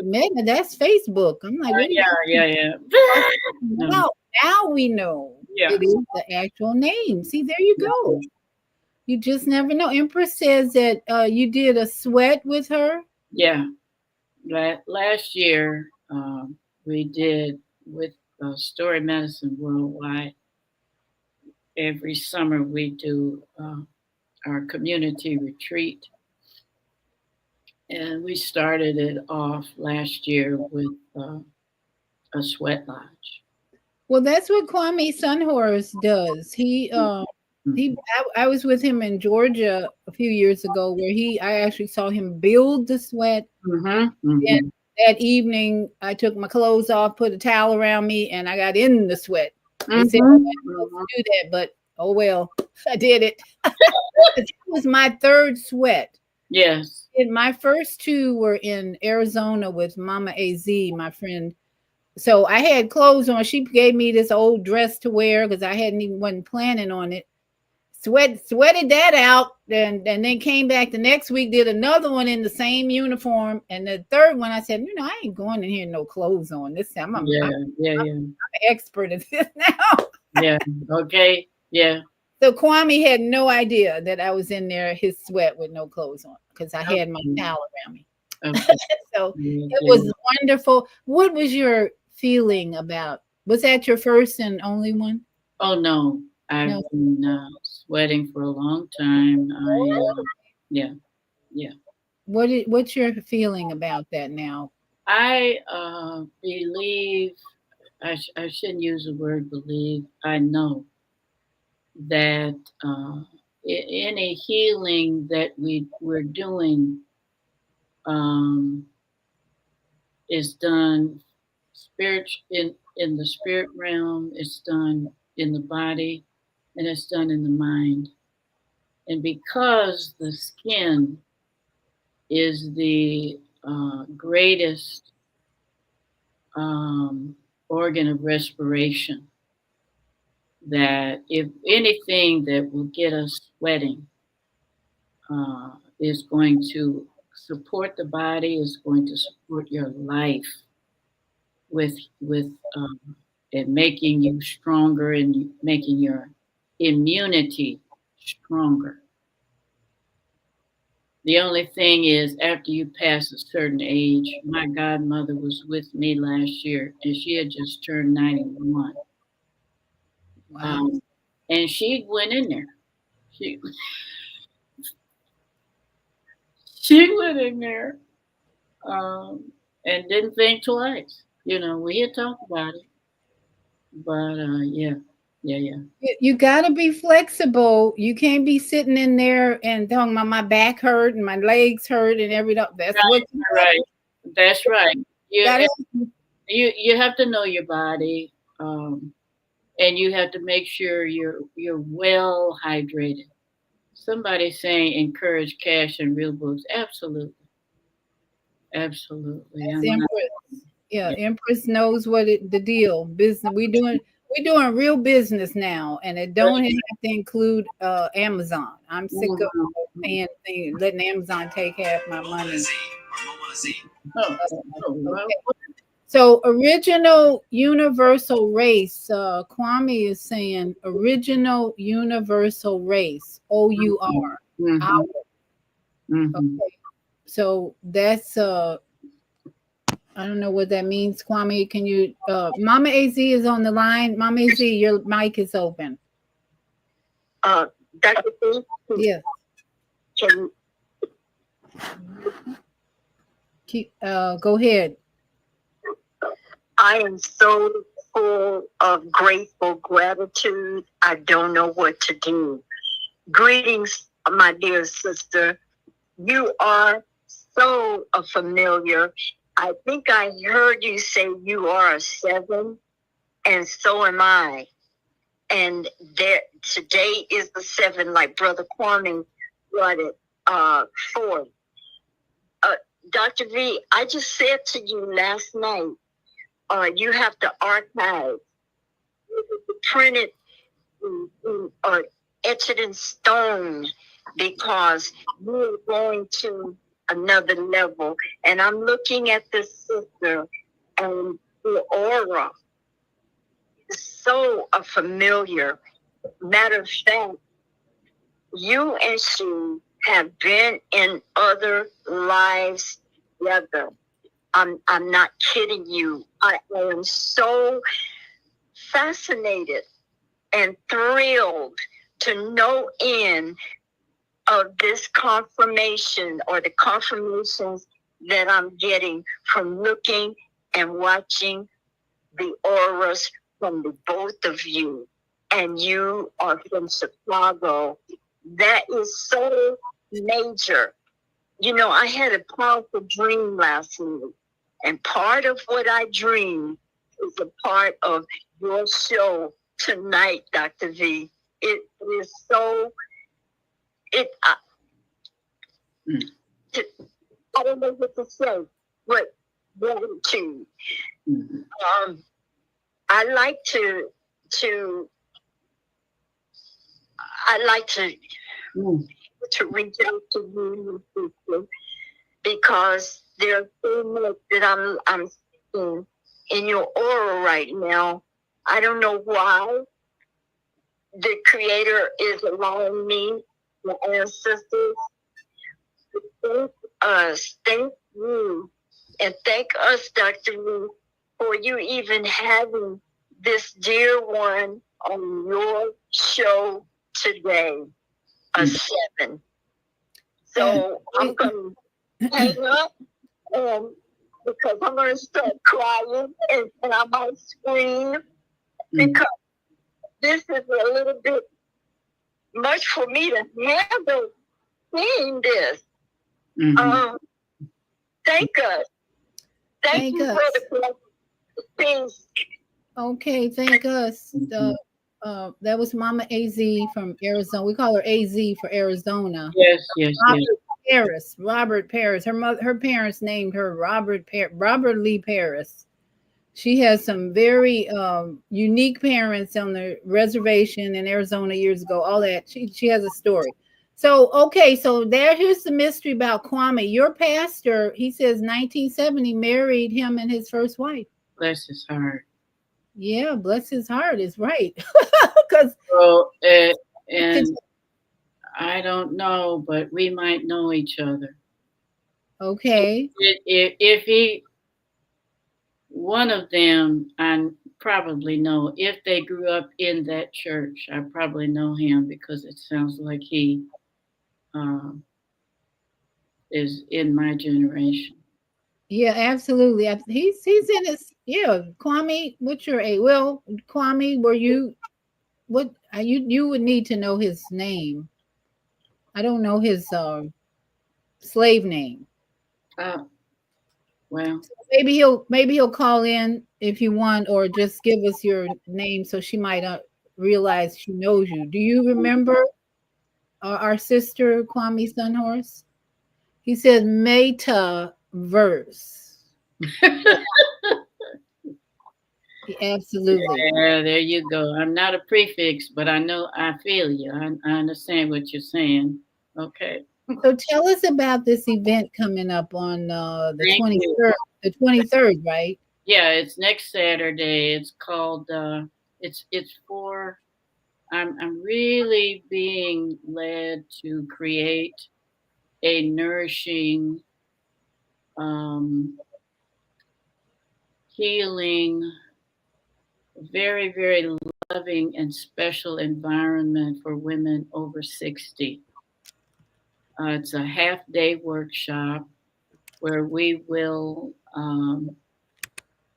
Meta. That's Facebook. I'm like, what Yeah. now we know it is the actual name. See, there you go. You just never know. Empress says that you did a sweat with her. Yeah. Last year, we did with Story Medicine Worldwide. Every summer, we do our community retreat. And we started it off last year with a sweat lodge. Well, that's what Kwame Sunhorse does. I was with him in Georgia a few years ago where I actually saw him build the sweat. And that evening, I took my clothes off, put a towel around me, and I got in the sweat. They said, "I'm not supposed to do that," but oh well, I did it. It was my third sweat. Yes. And my first two were in Arizona with Mama AZ, my friend. So I had clothes on. She gave me this old dress to wear because I wasn't planning on it. Sweated that out, and then came back the next week, did another one in the same uniform, and the third one I said, I ain't going in here no clothes on this time. I'm an expert at this now. Yeah. Okay. Yeah. So Kwame had no idea that I was in there, his sweat with no clothes on, because I had my towel around me. Okay. So it was wonderful. What was your feeling about? Was that your first and only one? Oh no, I've No. been sweating for a long time. Yeah, yeah. What's your feeling about that now? I believe, I shouldn't use the word believe. I know that any healing that we're doing um, is done in the spirit realm. It's done in the body, and it's done in the mind. And because the skin is the greatest um, organ of respiration, that if anything that will get us sweating is going to support the body, is going to support your life with and making you stronger and making your immunity stronger. The only thing is, after you pass a certain age, my godmother was with me last year, and she had just turned 91. Wow. Um, and she went in there. She she went in there and didn't think twice. We had talked about it, but yeah, yeah, yeah. You got to be flexible. You can't be sitting in there and talking about my back hurt and my legs hurt and everything. That's what you Right. That's right. You got to. you have to know your body, um, and you have to make sure you're well hydrated. Somebody saying encourage cash and real books. Absolutely, absolutely. That's I'm not. Empress. Yeah, Yeah. Empress knows the deal. Business. We doing real business now, and it don't have to include Amazon. I'm sick of Mhm. paying things, letting Amazon take half my money. Oh, oh, well, Okay. So original universal race. Kwame is saying original universal race. OUR. mhm, mhm. Okay. So that's I don't know what that means. Kwame, can you Mama AZ is on the line. Mama AZ, your mic is open. Dr. B, Yes. can Go ahead. I am so full of grateful gratitude. I don't know what to do. Greetings, my dear sister. You are so familiar. I think I heard you say you are a 7, and so am I. And today is the 7, like Brother Kwame brought it forth. Dr. V, I just said to you last night, you have to archive, print it, or etch it in stone, because we're going to another level. And I'm looking at this sister, and the aura is so familiar. Matter of fact, you and she have been in other lives together. I'm not kidding you. I am so fascinated and thrilled to no end of this confirmation, or the confirmations that I'm getting from looking and watching the auras from the both of you. And you are from Chicago. That is so major. I had a powerful dream last night. And part of what I dreamed is a part of your show tonight, Dr. V. It is so, I don't know what to say, but gratitude. Mhm. I like to Mm. reach out to you, because there are so much that I'm seeing in your aura right now. I don't know why the Creator is allowing me, my ancestors, to thank us, thank you, and thank us, Dr. Lee, for you even having this dear one on your show today, a 7. So I'm going to hang up because I'm going to start crying and I might scream because this is a little bit much for me to handle seeing this. Thank us. Thank you us. for the things. Okay, thank us. That was Mama AZ from Arizona. We call her AZ for Arizona. Yes. Robert Paris. Her parents named her Robert Lee Paris. She has some very unique parents on the reservation in Arizona years ago. All that. She has a story. So, okay, so here's the mystery about Kwame. Your pastor, he says 1970 married him and his first wife. Bless his heart. Yeah, bless his heart is right. Because and I don't know, but we might know each other. Okay. If he, one of them, I probably know. If they grew up in that church, I probably know him because it sounds like he is in my generation. Yeah, absolutely. He's in his, Kwame, what's your age? Well, Kwame, were you, what you would need to know his name. I don't know his slave name. Well, maybe he'll call in if you want, or just give us your name so she might realize she knows you. Do you remember our sister Kwame Sunhorse? He says metaverse. Absolutely. Yeah, there you go. I'm not a prefix, but I feel you. I understand what you're saying. Okay. So tell us about this event coming up on the 23rd. The 23rd, right? Yeah, it's next Saturday. It's called it's for I'm really being led to create a nourishing healing, very, very loving and special environment for women over 60. It's a half-day workshop where we will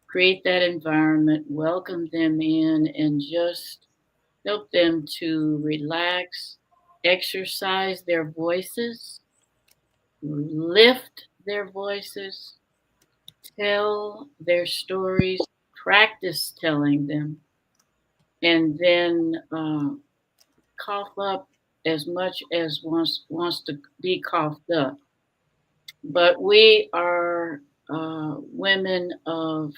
create that environment, welcome them in, and just help them to relax, exercise their voices, lift their voices, tell their stories, practice telling them, and then cough up as much as wants to be coughed up. But we are women of,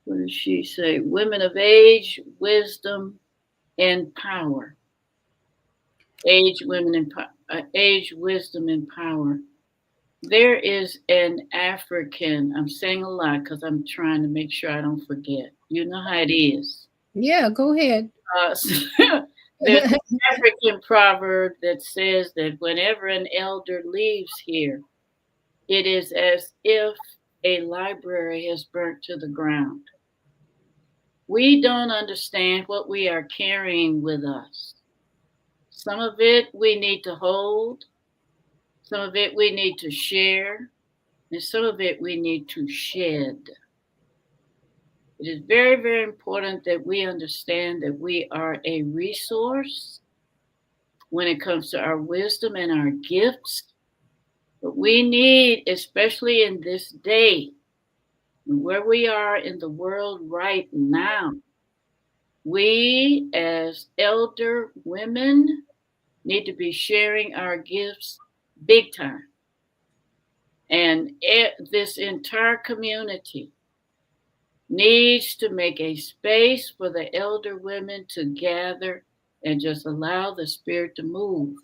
what does she say? Women of age, wisdom, and power. Age, wisdom, and power. There is an African, I'm saying a lot because I'm trying to make sure I don't forget. You know how it is. Yeah, go ahead. There's an African proverb that says that whenever an elder leaves here, it is as if a library has burnt to the ground. We don't understand what we are carrying with us. Some of it we need to hold, some of it we need to share, and some of it we need to shed. It is very, very important that we understand that we are a resource when it comes to our wisdom and our gifts. But we need, especially in this day, where we are in the world right now, we as elder women need to be sharing our gifts big time. And this entire community needs to make a space for the elder women to gather and just allow the spirit to move,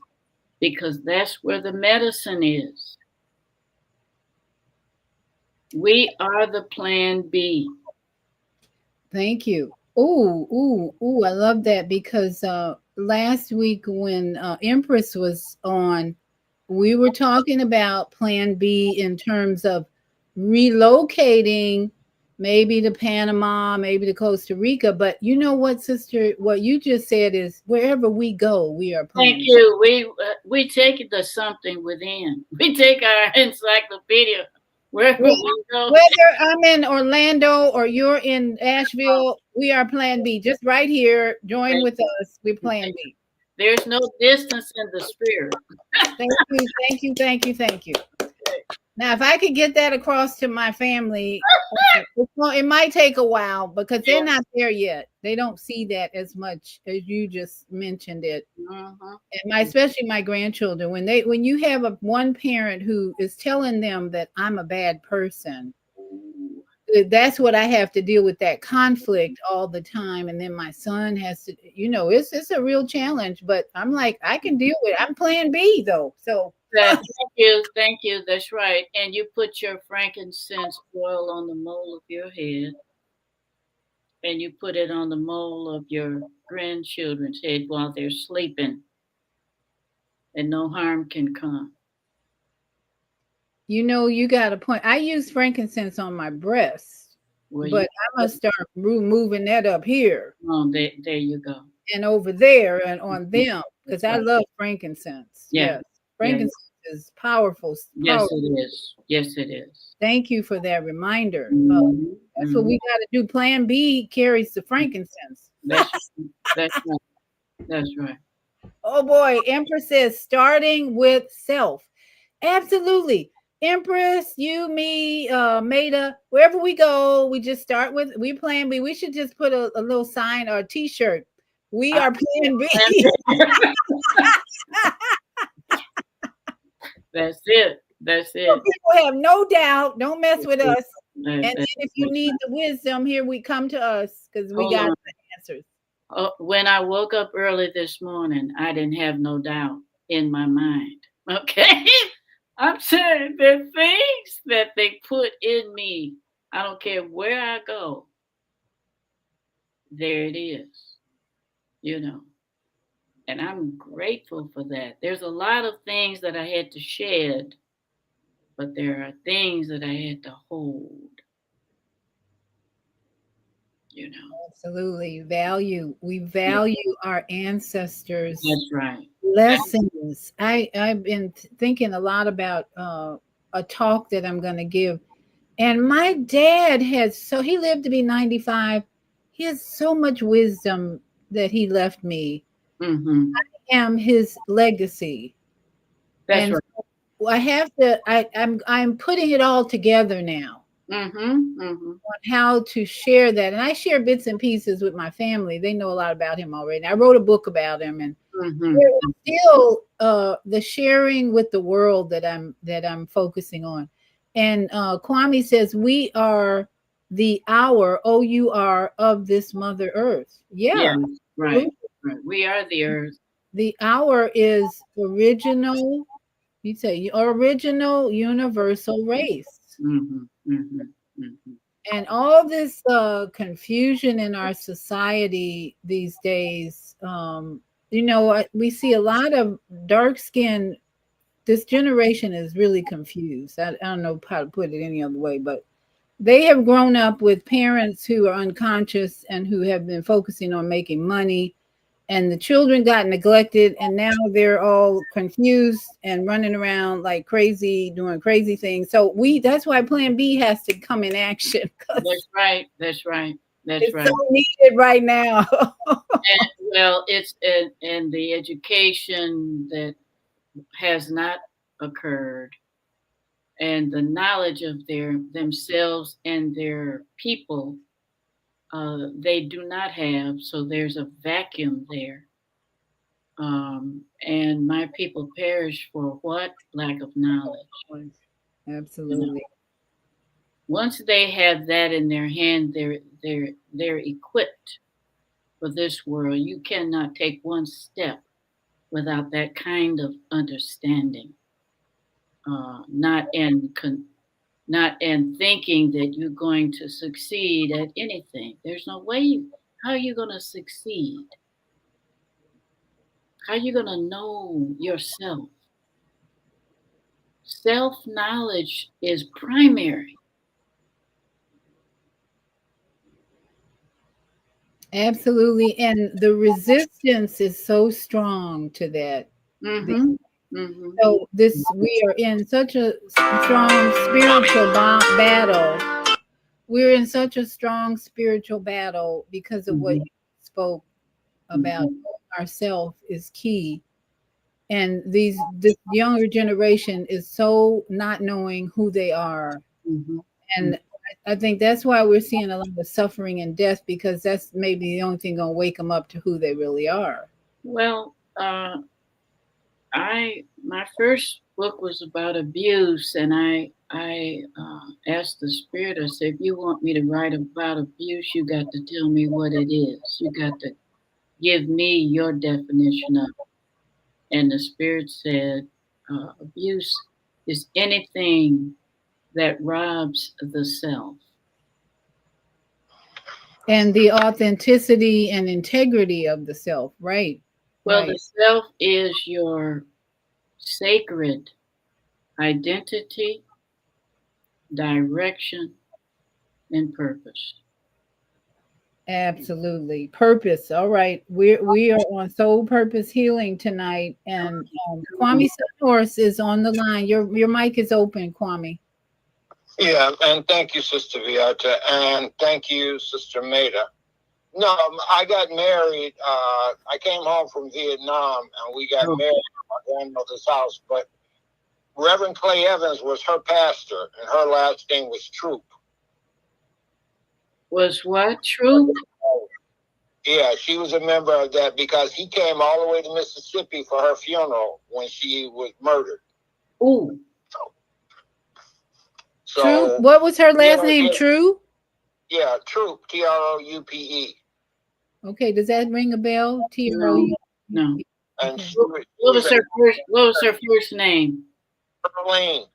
because that's where the medicine is. We are the plan B. Thank you. Ooh, I love that, because last week when Empress was on, we were talking about plan B in terms of relocating maybe to Panama, maybe to Costa Rica. But you know what, sister? What you just said is wherever we go, we are Thank Plan B. you. We take the something within. We take our encyclopedia wherever Well, we go. whether I'm in Orlando or you're in Asheville, we are Plan B. Just right here, join with us. We Plan B. There's no distance in the spirit. Thank you, thank you, thank you, thank you. Now, if I could get that across to my family, it might take a while because they're not there yet. They don't see that as much as you just mentioned it. And especially my grandchildren, when you have one parent who is telling them that I'm a bad person, that's what I have to deal with, that conflict all the time. And then my son has to, it's a real challenge, but I'm like, I can deal with it. I'm Plan B though. So thank you. That's right. And you put your frankincense oil on the mole of your head, and you put it on the mole of your grandchildren's head while they're sleeping, and no harm can come. you got a point. I use frankincense on my breast, but I must start moving that up here. Oh, there you go. And over there and on them, because I love frankincense. Yes. Frankincense is powerful. Yes, it is. Yes, it is. Thank you for that reminder. That's what we got to do. Plan B carries the frankincense. That's right. That's right. Oh boy, Empress says starting with self. Absolutely. Empress, you, me, Maida, wherever we go, we just start with Plan B. We should just put a little sign or a t-shirt. We are Plan B. That's it. That's it. So people have no doubt. Don't mess with us. And then if you need the wisdom, here we come to us because we got the answers. When I woke up early this morning, I didn't have no doubt in my mind. Okay? I'm saying the things that they put in me, I don't care where I go, there it is, and I'm grateful for that. There's a lot of things that I had to shed, but there are things that I had to hold. Absolutely. We value our ancestors. That's right. Lessons. I've been thinking a lot about a talk that I'm going to give. And my dad he lived to be 95. He has so much wisdom that he left me. Mm-hmm. I am his legacy. That's right. So I have to, I'm putting it all together now. On how to share that. And I share bits and pieces with my family. They know a lot about him already. I wrote a book about him, and there's still the sharing with the world that I'm focusing on. And Kwame says we are the hour, OUR, of this Mother Earth. Yeah, right. We are the earth. The hour is original. You say original universal race. And all this confusion in our society these days, we see a lot of dark skin. This generation is really confused. I don't know how to put it any other way, but they have grown up with parents who are unconscious and who have been focusing on making money. And the children got neglected, and now they're all confused and running around like crazy, doing crazy things. So that's why Plan B has to come in action. That's right. It's so needed right now. It's and the education that has not occurred, and the knowledge of themselves and their people. They do not have, so there's a vacuum there. And my people perish for what? Lack of knowledge. Absolutely. Once they have that in their hand, they're equipped for this world. You cannot take one step without that kind of understanding. Not in thinking that you're going to succeed at anything. There's no way. How are you going to succeed? How are you going to know yourself? Self-knowledge is primary. Absolutely. And the resistance is so strong to that. Mm-hmm. Mm-hmm. So we are in such a strong spiritual battle. We're in such a strong spiritual battle because of what you spoke about. Ourself is key. And this younger generation is so not knowing who they are. Mm-hmm. And I think that's why we're seeing a lot of suffering and death, because that's maybe the only thing going to wake them up to who they really are. Well, my first book was about abuse, and I asked the spirit. I said, if you want me to write about abuse, you got to tell me what it is. You got to give me your definition of it. And the spirit said, abuse is anything that robs the self. And the authenticity and integrity of the self, right? Well, Right. the self is your sacred identity, direction, and purpose. Absolutely. Purpose. All right. We are on Soul Purpose Healing tonight. And Kwame Norris is on the line. Your mic is open, Kwame. Yeah, and thank you, Sister Viata, and thank you, Sister Maida. No, I got married. I came home from Vietnam, and we got married at my grandmother's house. But Reverend Clay Evans was her pastor, and her last name was Troop. Was what? Troop? Yeah, she was a member of that because he came all the way to Mississippi for her funeral when she was murdered. Ooh. So, True. What was her last name? Yeah. True? Yeah, Troop, Troupe. Okay, does that ring a bell? TROUPE. No. And Okay. What was her first name? Earlene.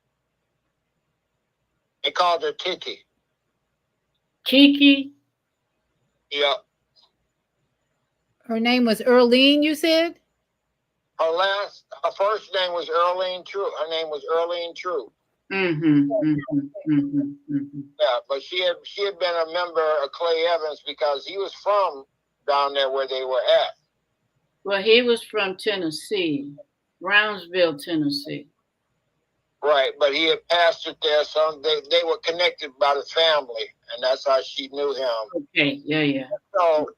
They called her Titi. Kiki? Yeah. Her name was Earlene, you said? Her first name was Earlene True. Her name was Earlene True. Yeah, but she had been a member of Clay Evans because he was from down there where they were at. Well, he was from Tennessee, Brownsville, Tennessee. Right, but he had pastored there, so they were connected by the family, and that's how she knew him. Okay, yeah. So,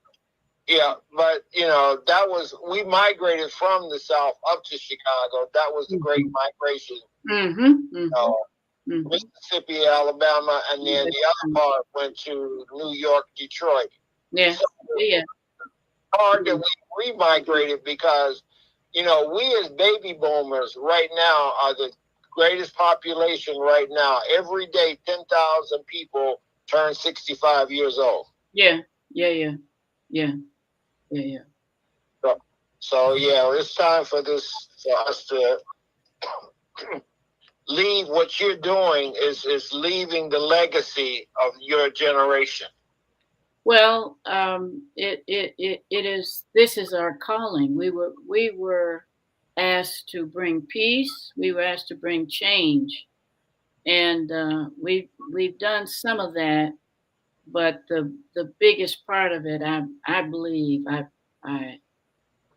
yeah, but we migrated from the South up to Chicago. That was the great migration. Mississippi, Alabama, and then the other part went to New York, Detroit. Yeah, so, hard that we migrated because, we as baby boomers right now are the greatest population right now. Every day, 10,000 people turn 65 years old. Yeah. So it's time for us to leave. What you're doing is leaving the legacy of your generation. Well, it is. This is our calling. We were asked to bring peace. We were asked to bring change, and we've done some of that. But the biggest part of it, I believe,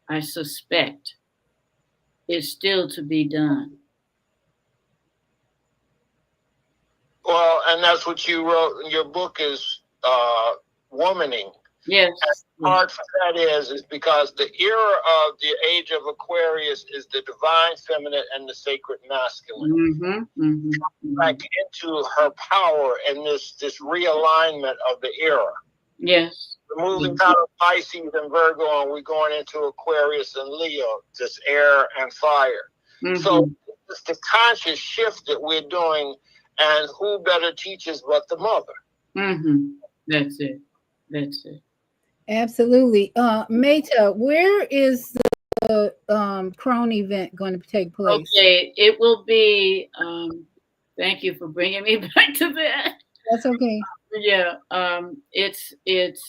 I suspect, is still to be done. Well, and that's what you wrote. Your book is womaning. Yes. And part for that is because the era of the age of Aquarius is the divine feminine and the sacred masculine. Back into her power and this realignment of the era. Yes. We're moving out of Pisces and Virgo, and we're going into Aquarius and Leo, this air and fire. So it's the conscious shift that we're doing, and who better teaches but the mother? That's it. Absolutely. Meta, where is the Crone event going to take place? Okay, it will be. Thank you for bringing me back to that. That's okay. Yeah, it's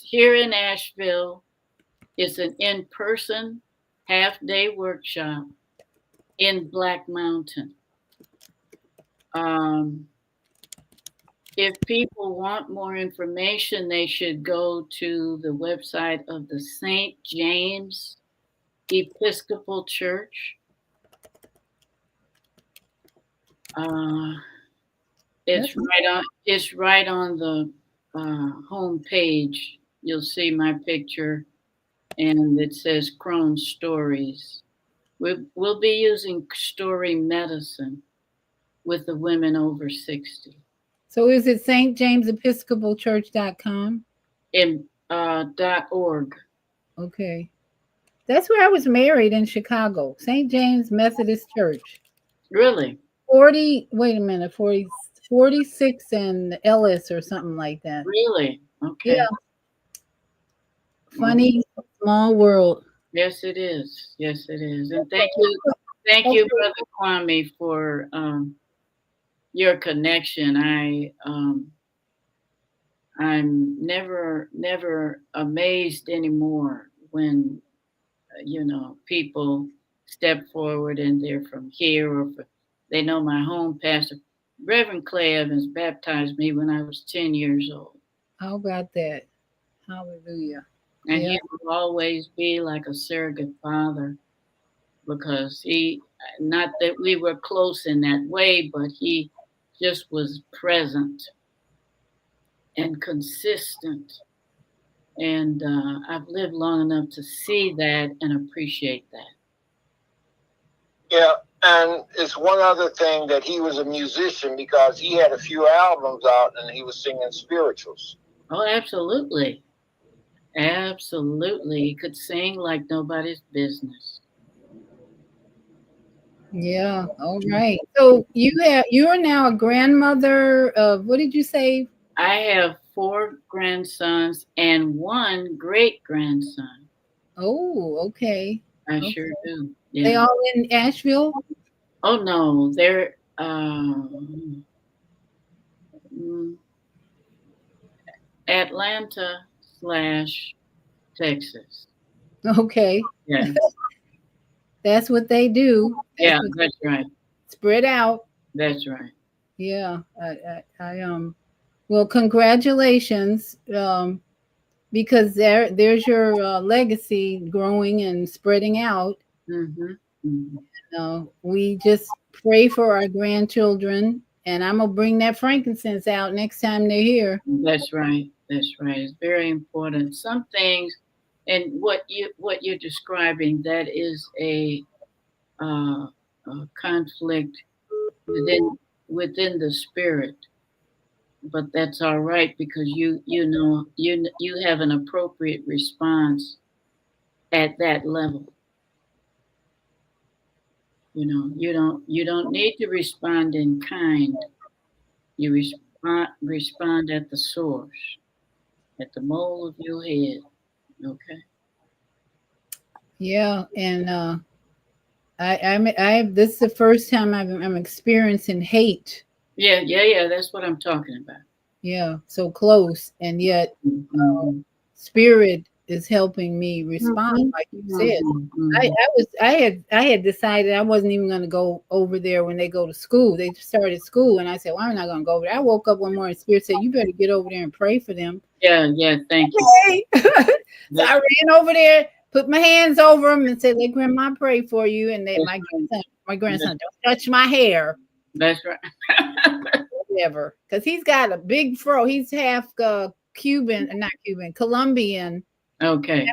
here in Asheville. It's an in-person half-day workshop in Black Mountain. if people want more information, they should go to the website of the St. James Episcopal Church. It's right on the home page. You'll see my picture, and it says Crone Stories. We'll be using story medicine with the women over 60. So is it stjamesepiscopalchurch.com? In .org. Okay. That's where I was married in Chicago, St. James Methodist Church. Really? 46 and Ellis or something like that. Really? Okay. Yeah. Funny small world. Yes, it is. Yes, it is. And thank you, Brother Kwame, for your connection. I'm never amazed anymore when people step forward and they're from here, or they know my home pastor. Reverend Clay Evans baptized me when I was 10 years old. How about that? Hallelujah. And he will always be like a surrogate father, because not that we were close in that way, but he just was present and consistent. And I've lived long enough to see that and appreciate that. Yeah, and it's one other thing that he was a musician, because he had a few albums out and he was singing spirituals. Oh, absolutely. Absolutely. He could sing like nobody's business. Yeah. All right. So you are now a grandmother of, what did you say? I have 4 grandsons and 1 great grandson. Oh, okay. I sure do. Yeah. They all in Asheville? Oh no, they're Atlanta/Texas. Okay. Yeah. That's what they do. That's right. Spread out. That's right. Yeah. Well, congratulations. Because there's your legacy growing and spreading out. Mm-hmm. Mm-hmm. We just pray for our grandchildren, and I'm gonna bring that frankincense out next time they're here. That's right. That's right. It's very important. Some things, and what you're describing, that is a conflict within the spirit. But that's all right, because you have an appropriate response at that level. You don't need to respond in kind. You respond at the source, at the mole of your head. Okay. Yeah, and this is the first time I'm experiencing hate. Yeah. That's what I'm talking about. Yeah, so close, and yet spirit is helping me respond, like you said. I had decided I wasn't even going to go over there when they go to school. They started school, and I said, "Well, I'm not going to go over there." I woke up one morning, spirit said, "You better get over there and pray for them." Yeah. Thank you. So I ran over there, put my hands over them, and said, "Let Grandma pray for you." And my grandson, don't touch my hair. That's right. Whatever, because he's got a big fro. He's half Colombian. Okay.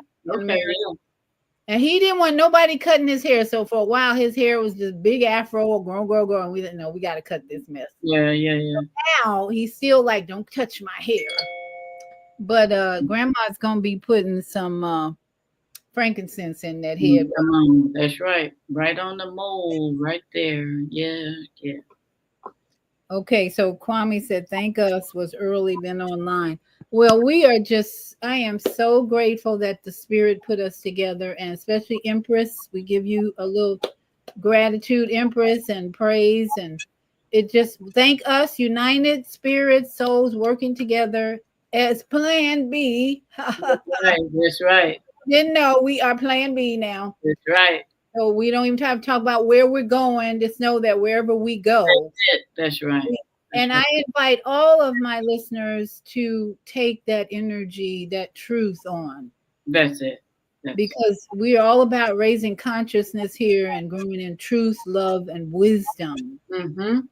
And he didn't want nobody cutting his hair. So for a while, his hair was just big afro, grow. And we didn't know, we got to cut this mess. Yeah. So now he's still like, don't touch my hair. But Grandma's going to be putting some frankincense in that head. That's right. Right on the mole, right there. Yeah. Okay, so Kwame said, thank us, was early, been online. Well, I am so grateful that the Spirit put us together, and especially Empress. We give you a little gratitude, Empress, and praise. And it just, thank us, united spirits, souls working together as Plan B. That's right. Didn't know we are Plan B now. That's right. So we don't even have to talk about where we're going. Just know that wherever we go, that's right. And I invite all of my listeners to take that energy, that truth on. That's it. Because we're all about raising consciousness here and growing in truth, love, and wisdom. Taking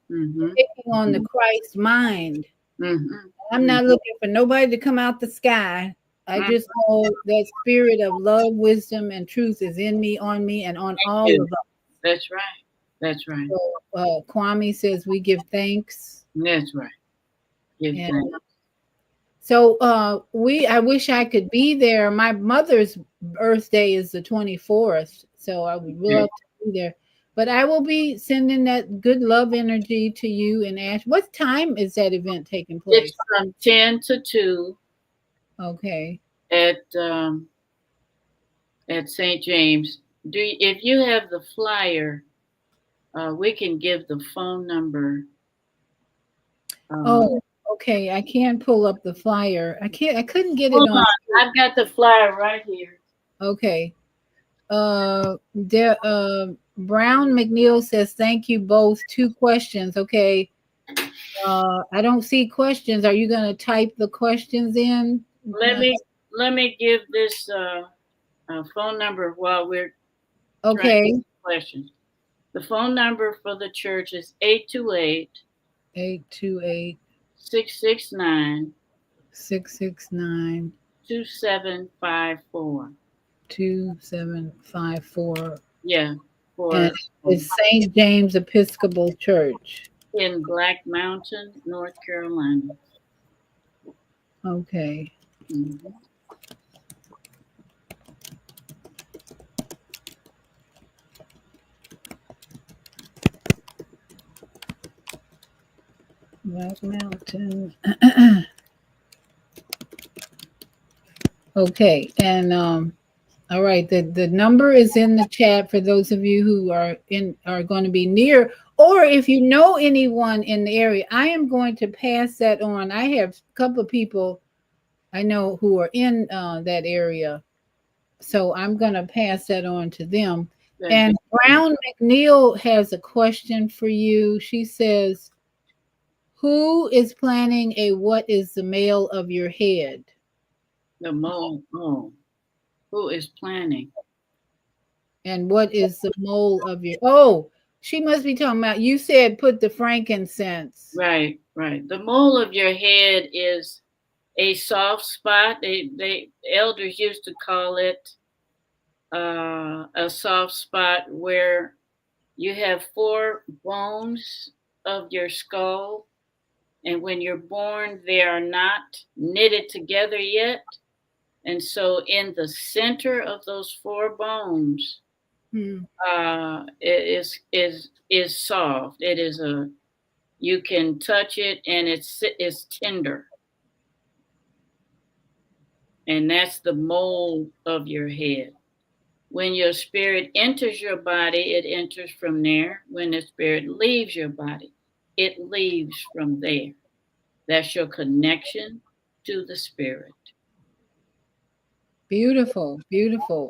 on the Christ mind. I'm not looking for nobody to come out the sky. I just know that spirit of love, wisdom, and truth is in me, on me, and on all of us. That's right. That's right. So, Kwame says we give thanks. That's right. Give thanks. So I wish I could be there. My mother's birthday is the 24th, so I would love to be there. But I will be sending that good love energy to you and Ash. What time is that event taking place? It's from 10 to 2. Okay. At St. James. If you have the flyer, we can give the phone number. Okay. I can't pull up the flyer. I couldn't get it on. I've got the flyer right here. Okay. Brown McNeil says, thank you both. 2 questions. Okay. I don't see questions. Are you going to type the questions in? Let me give this phone number while we're okay. Questions. The phone number for the church is 828 669 2754. 2754. Yeah. It's St. James Episcopal Church in Black Mountain, North Carolina. Okay. Black Mountain. Okay, and all right, the number is in the chat for those of you who are going to be near, or if you know anyone in the area. I am going to pass that on. I have a couple of people I know who are in that area, so I'm going to pass that on to them. And Brown McNeil has a question for you. She says, who is planning a what is the male of your head? The mole. Oh. Who is planning? And what is the mole of your... Oh, she must be talking about, you said put the frankincense. Right. The mole of your head is a soft spot. They elders used to call it a soft spot where you have 4 bones of your skull, and when you're born, they are not knitted together yet. And so in the center of those 4 bones, it is soft. It is you can touch it and it's tender. And that's the mole of your head. When your spirit enters your body, it enters from there. When the spirit leaves your body, it leaves from there. That's your connection to the spirit. Beautiful.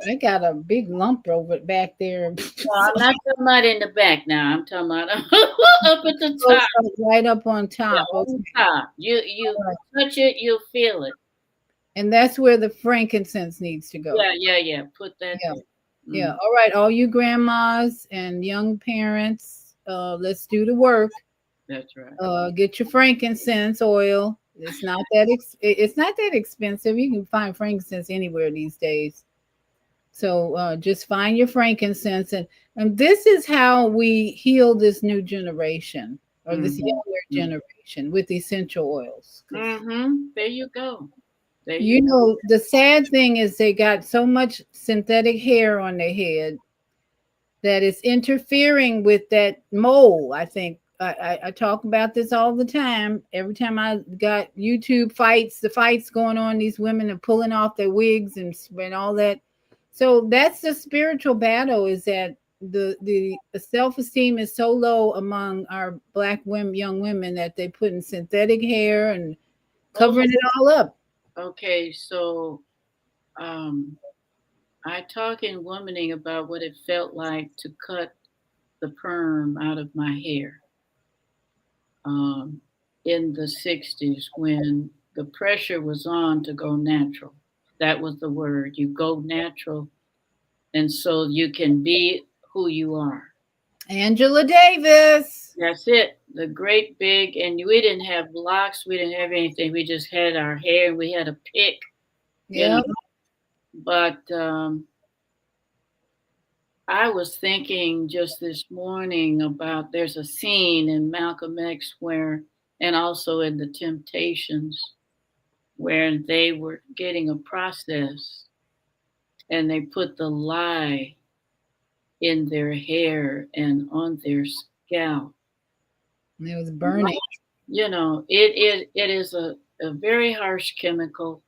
I got a big lump over back there. Well, I'm not talking about in the back now. I'm talking about up at the top. Right up on top. Yeah, on top. You touch it, you'll feel it. And that's where the frankincense needs to go. Yeah. Put that there. Yeah. All right. All you grandmas and young parents, let's do the work. That's right. Get your frankincense oil. It's not that expensive. You can find frankincense anywhere these days. So just find your frankincense, and this is how we heal this new generation or this younger generation with essential oils. There you go. You know, the sad thing is they got so much synthetic hair on their head that it's interfering with that mole. I think I talk about this all the time. Every time I got YouTube the fights going on, these women are pulling off their wigs and all that. So that's the spiritual battle, is that the self-esteem is so low among our Black women, young women, that they put in synthetic hair and covering it all up. Okay, so I talk in Womaning about what it felt like to cut the perm out of my hair. in the 60s when the pressure was on to go natural. That was the word. You go natural, and so you can be who you are. Angela Davis. That's it. The great big, and we didn't have locks, we didn't have anything. We just had our hair, we had a pick. Yeah. But I was thinking just this morning about there's a scene in Malcolm X where, and also in the Temptations, where they were getting a process and they put the lye in their hair and on their scalp. It was burning. You know, it is a very harsh chemical,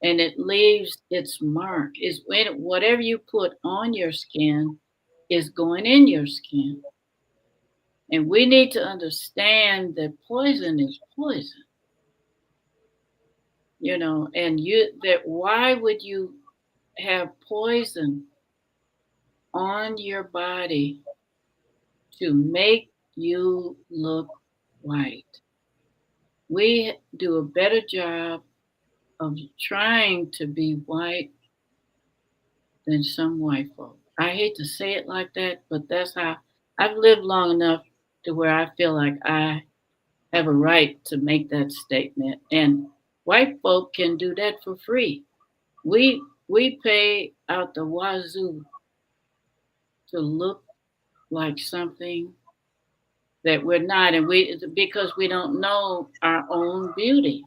and it leaves its mark. Is when whatever you put on your skin is going in your skin. And we need to understand that poison is poison. You know, and why would you have poison on your body to make you look white? We do a better job of trying to be white than some white folk. I hate to say it like that, but that's how I've lived long enough to where I feel like I have a right to make that statement. And white folk can do that for free. We pay out the wazoo to look like something that we're not, and because we don't know our own beauty.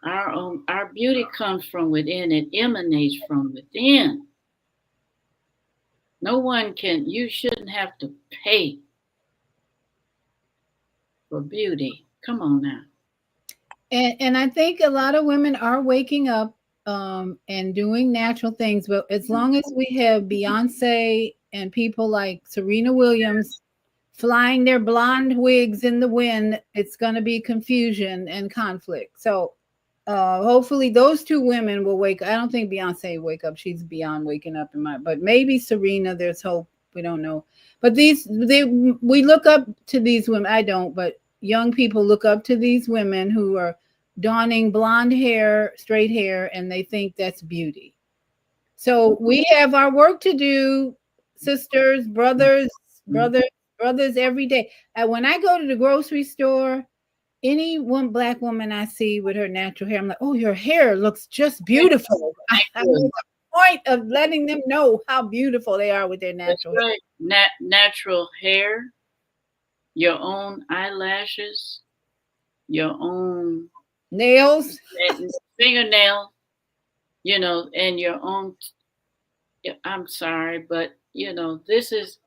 Our beauty comes from within. It emanates from within. No one can. You shouldn't have to pay for beauty. Come on now. And I think a lot of women are waking up and doing natural things. But as long as we have Beyonce and people like Serena Williams flying their blonde wigs in the wind, it's going to be confusion and conflict. So hopefully those two women will wake. I don't think Beyonce will wake up. She's beyond waking up but maybe Serena, there's hope. We don't know. But we look up to these women. I don't, but young people look up to these women who are donning blonde hair, straight hair, and they think that's beauty. So we have our work to do, sisters, brothers every day. And when I go to the grocery store, any one black woman I see with her natural hair, I'm like, oh, your hair looks just beautiful. I make the point of letting them know how beautiful they are with their natural hair. Natural hair, your own eyelashes, your own nails, fingernail, you know, and your own. I'm sorry, but you know, this is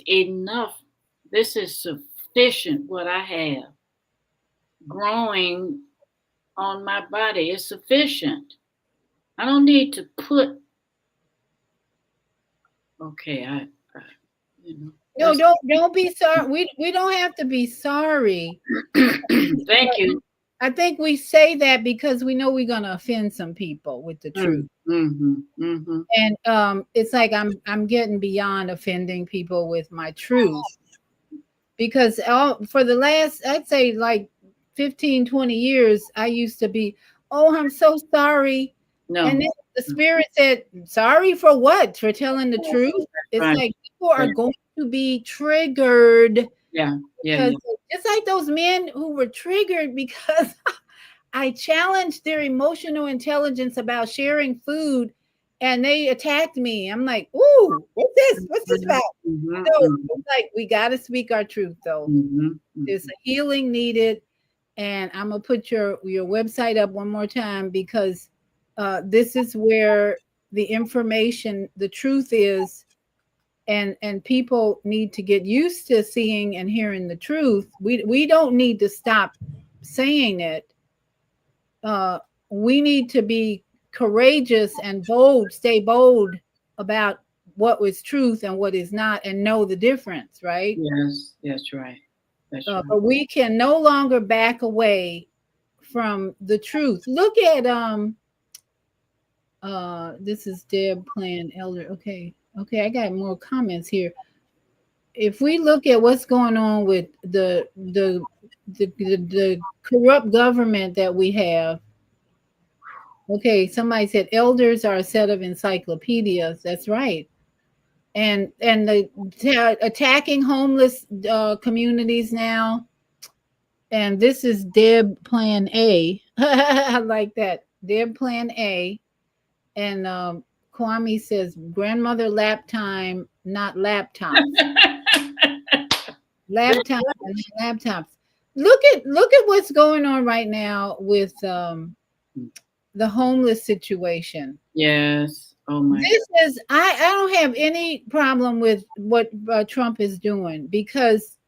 enough. This is sufficient. What I have growing on my body is sufficient. I don't need to put. Okay, you know. No, don't be sorry. We don't have to be sorry. Thank you. I think we say that because we know we're gonna offend some people with the truth. Mm-hmm, mm-hmm. And it's like I'm getting beyond offending people with my truth. Because for the last, I'd say like 15, 20 years, I used to be, oh, I'm so sorry. No. And then the spirit said, sorry for what? For telling the truth? It's like people are going to be triggered. Yeah. Because it's like those men who were triggered because I challenged their emotional intelligence about sharing food and they attacked me. I'm like, ooh, what's this? What's this about? Mm-hmm. So it's like, we got to speak our truth though. Mm-hmm. There's a healing needed. And I'm going to put your website up one more time because this is where the information, the truth is, and people need to get used to seeing and hearing the truth. We don't need to stop saying it. We need to be courageous and bold, stay bold about what was truth and what is not, and know the difference, right? Yes, that's right. That's right. But we can no longer back away from the truth. Look at this is Deb playing Elder. Okay, I got more comments here. if we look at what's going on with the corrupt government that we have. Okay, somebody said elders are a set of encyclopedias. That's right. And attacking homeless communities now. And this is Deb Plan A. I like that. Deb Plan A. And Kwame says grandmother lap time, not laptops. Laptops and laptops. Look at what's going on right now with the homeless situation. Yes. Oh my. This is I don't have any problem with what Trump is doing because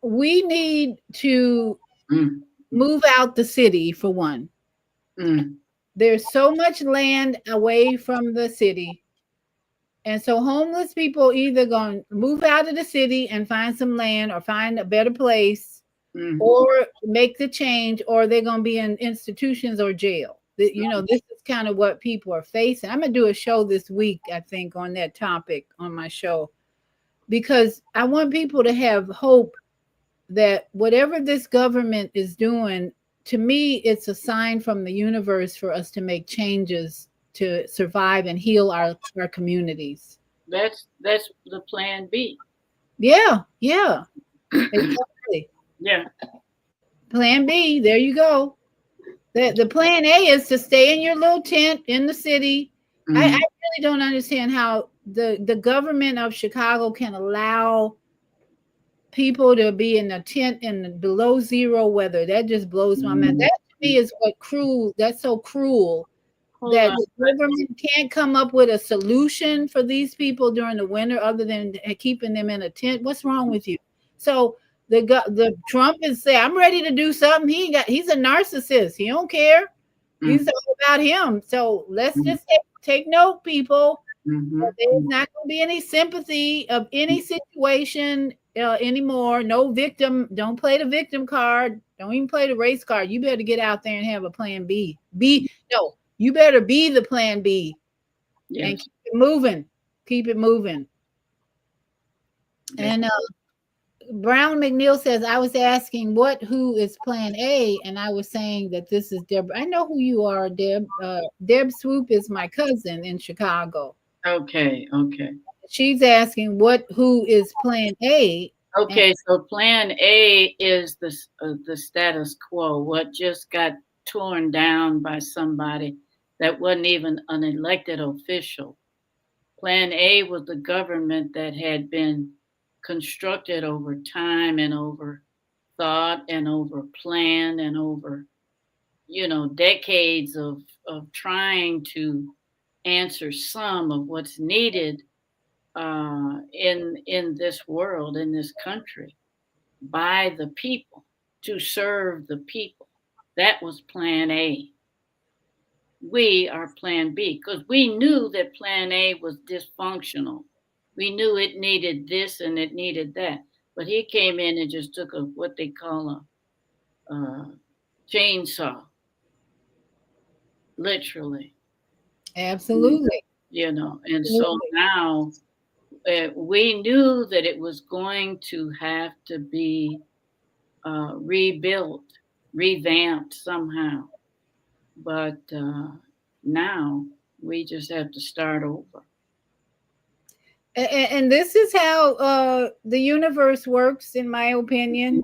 we need to move out the city for one. There's so much land away from the city. And so homeless people either going to move out of the city and find some land or find a better place or make the change, or they're going to be in institutions or jail. You know, this is kind of what people are facing. I'm going to do a show this week, I think, on that topic on my show, because I want people to have hope that whatever this government is doing, to me, it's a sign from the universe for us to make changes to survive and heal our communities. That's the plan B. Yeah. Exactly. Yeah. Plan B, there you go. The plan A is to stay in your little tent in the city. I really don't understand how the government of Chicago can allow people to be in a tent in below zero weather. That just blows my mind. That to me is that's so cruel. That the government can't come up with a solution for these people during the winter other than keeping them in a tent. What's wrong with you? So the Trump is saying, I'm ready to do something. He's a narcissist. He don't care. He's all about him. So let's just take note, people. There's not going to be any sympathy of any situation anymore. No victim. Don't play the victim card. Don't even play the race card. You better get out there and have a plan B. You better be the plan B. Yes. And keep it moving. Keep it moving. Yes. And Brown McNeil says, I was asking who is plan A, and I was saying that this is Deb. I know who you are, Deb. Deb Swoop is my cousin in Chicago. Okay. She's asking who is plan A. Okay, so plan A is the status quo, what just got torn down by somebody that wasn't even an elected official. Plan A was the government that had been constructed over time and over thought and over plan and over, decades of trying to answer some of what's needed in this world, in this country, by the people, to serve the people. That was plan A. We are plan B, because we knew that plan A was dysfunctional. We knew it needed this and it needed that. But he came in and just took what they call a chainsaw, literally. Absolutely. And so now we knew that it was going to have to be rebuilt, revamped somehow. But now we just have to start over. And this is how the universe works, in my opinion.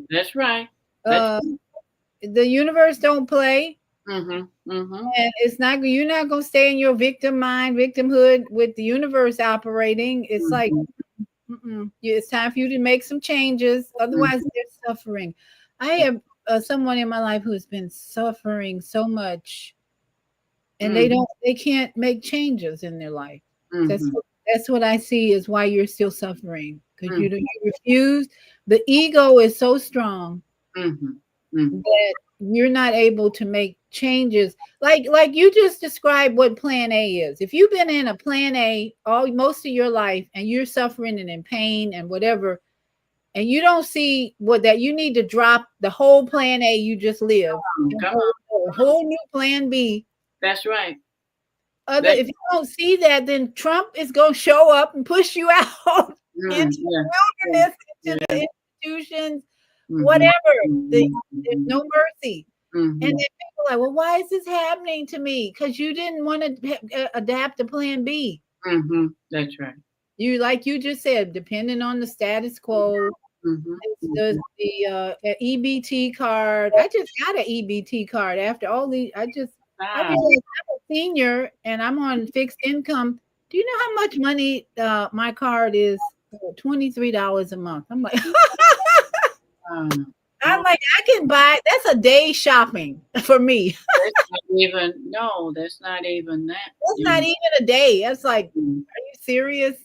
That's right. The universe don't play. And it's you're not going to stay in your victimhood with the universe operating. It's like, it's time for you to make some changes. Otherwise, they're suffering. I have someone in my life who has been suffering so much, and they can't make changes in their lif That's what I see is why you're still suffering, because you refuse. The ego is so strong that you're not able to make changes. Like you just described what plan A is. If you've been in a plan A most of your life and you're suffering and in pain and whatever, and you don't see that you need to drop the whole plan A you just lived, a whole new plan B. That's right. If you don't see that, then Trump is going to show up and push you out. into the wilderness, into the institutions, Mhm. whatever. There's Mhm. no mercy. Mhm. And then people are like, well, why is this happening to me? Because you didn't want to adapt to plan B. Mhm. That's right. You, like you just said, depending on the status quo, Mhm. the EBT card. I just got an EBT card after all these. I Ah, realized I'm a senior and I'm on fixed income. Do you know how much money my card is? $23 a month. I'm like, I can buy. That's a day shopping for me. that's not even that's not even that. That's not even a day. That's like, Mhm. are you serious?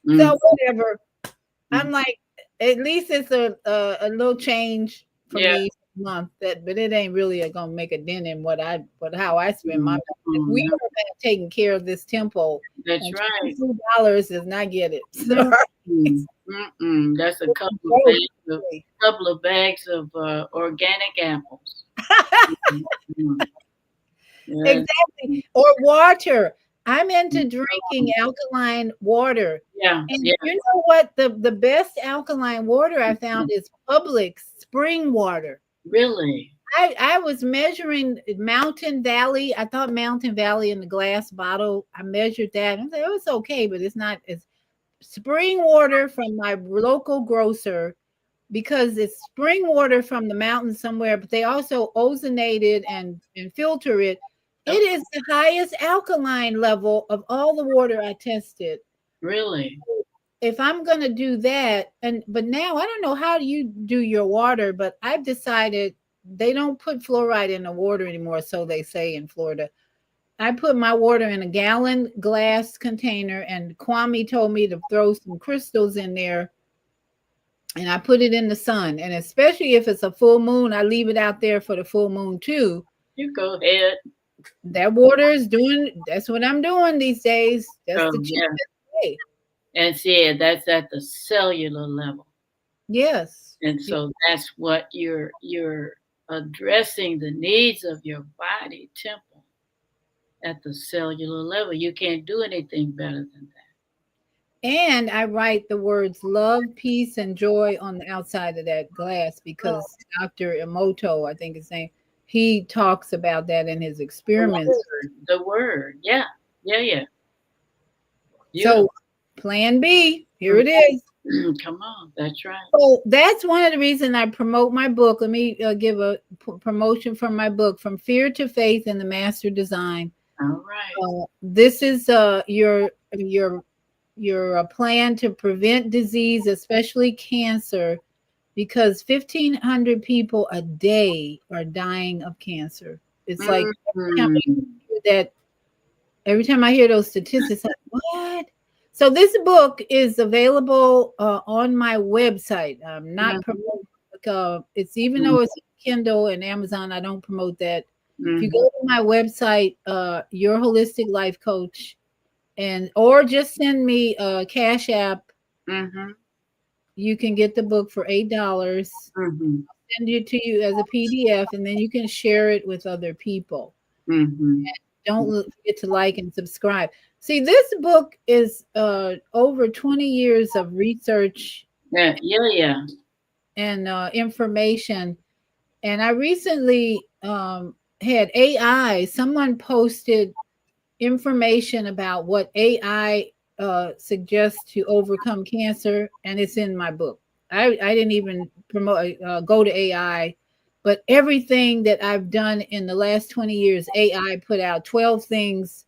Mhm. So whatever. I'm like, at least it's a little change for Yeah. me a month. But it ain't really gonna make a dent in how I spend my money. If we No, were taking care of this temple, that's and right. $22 does not get it. Mm-mm. That's a couple of bags of organic apples. Mhm. Yes. Exactly. Or water. I'm into drinking alkaline water. Yeah. And Yeah. you know what? The best alkaline water I found is public spring water. Really. I was measuring Mountain Valley. I thought Mountain Valley in the glass bottle. I measured that and I said, oh, it's okay, but it's not. It's spring water from my local grocer, because it's spring water from the mountain somewhere, but they also ozonate it and filter it. It is the highest alkaline level of all the water I tested. Really. If I'm going to do that, but now I don't know how you do your water, but I've decided they don't put fluoride in the water anymore, so they say in Florida. I put my water in a gallon glass container, and Kwame told me to throw some crystals in there, and I put it in the sun. And especially if it's a full moon, I leave it out there for the full moon too. You go ahead. That water is that's what I'm doing these days. That's the Yeah. cheapest way. And see, that's at the cellular level. Yes. And so that's what you're addressing the needs of your body temple at the cellular level. You can't do anything better than that. And I write the words love, peace, and joy on the outside of that glass because Dr. Emoto, I think his name, he talks about that in his experiments. The word. Yeah. Yeah, yeah. So plan B, here it is. Come on, that's right. So that's one of the reasons I promote my book. Let me give a promotion from my book, From Fear to Faith in the Master Design. All right. This is your plan to prevent disease, especially cancer, because 1,500 people a day are dying of cancer. It's like every time I hear those statistics, like, what? So this book is available on my website. I'm not promoting. It's even though it's Kindle and Amazon, I don't promote that. If you go to my website, Your Holistic Life Coach, or just send me a Cash App, you can get the book for $8. I'll send it to you as a PDF, and then you can share it with other people. Don't forget to like and subscribe. See, this book is over 20 years of research and information. And I recently had AI. Someone posted information about what AI suggests to overcome cancer, and it's in my book. I didn't even go to AI. But everything that I've done in the last 20 years, AI put out 12 things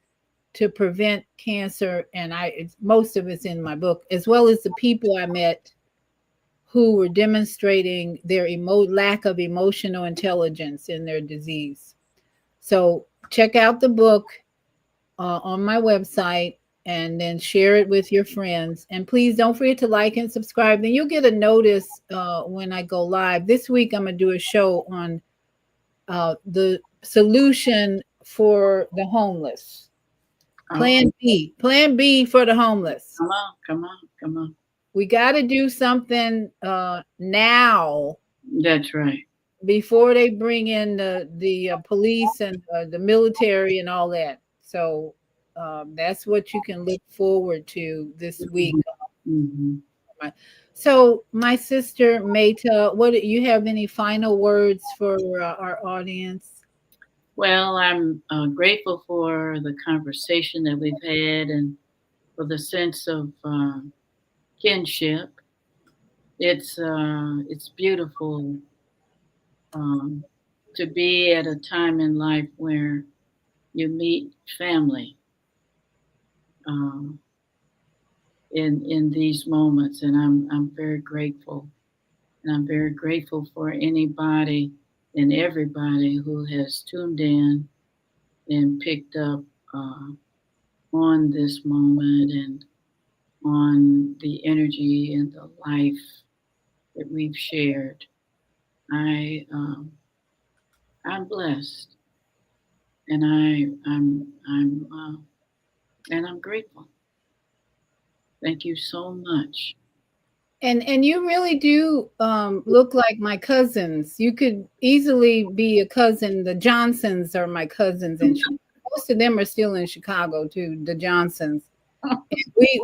to prevent cancer, and most of it's in my book, as well as the people I met who were demonstrating their lack of emotional intelligence in their disease. So check out the book on my website, and then share it with your friends. And please don't forget to like and subscribe. Then you'll get a notice when I go live. This week, I'm going to do a show on the solution for the homeless. Plan B for the homeless. Come on. We got to do something now. That's right. Before they bring in the police and the military and all that. So that's what you can look forward to this week. Right. So, my sister Meta, what you have any final words for our audience? Well, I'm grateful for the conversation that we've had and for the sense of kinship. It's beautiful um, to be at a time in life where you meet family um, in these moments, and I'm very grateful, and I'm very grateful for anybody and everybody who has tuned in and picked up uh, on this moment and on the energy and the life that we've shared. I I'm blessed, and I'm grateful. Thank you so much. And you really do look like my cousins. You could easily be a cousin. The Johnsons are my cousins, and most of them are still in Chicago too. The Johnsons.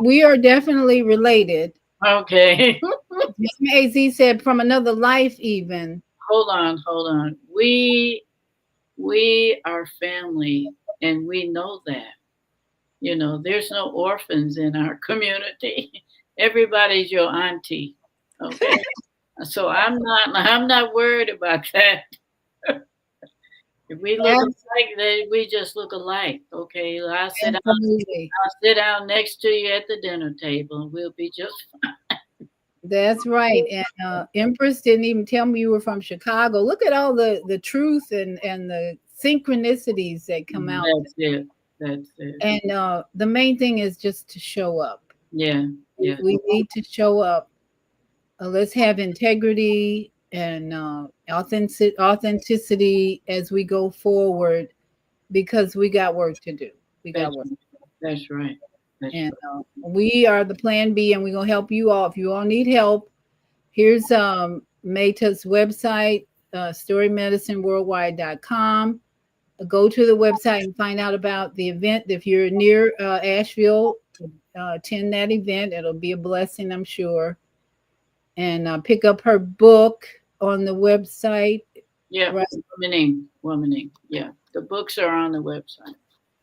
We are definitely related. Okay. Az said from another life, even. Hold on. We are family, and we know that. You know, there's no orphans in our community. Everybody's your auntie. Okay. So I'm not worried about that. If we look alike, then we just look alike. Okay. Absolutely. I'll sit down next to you at the dinner table and we'll be just fine. That's right. And Empress didn't even tell me you were from Chicago. Look at all the truth and the synchronicities that come out. That's it. That's it. And the main thing is just to show up. Yeah. Yeah. We need to show up. Let's have integrity and authenticity as we go forward, because we got work to do. We got work. That's right. And we are the plan B, and we're going to help you all. If you all need help, here's Meta's website, storymedicineworldwide.com. Go to the website and find out about the event. If you're near Asheville, attend that event. It'll be a blessing, I'm sure. And pick up her book on the website. Yeah, right. Womaning. Yeah, the books are on the website.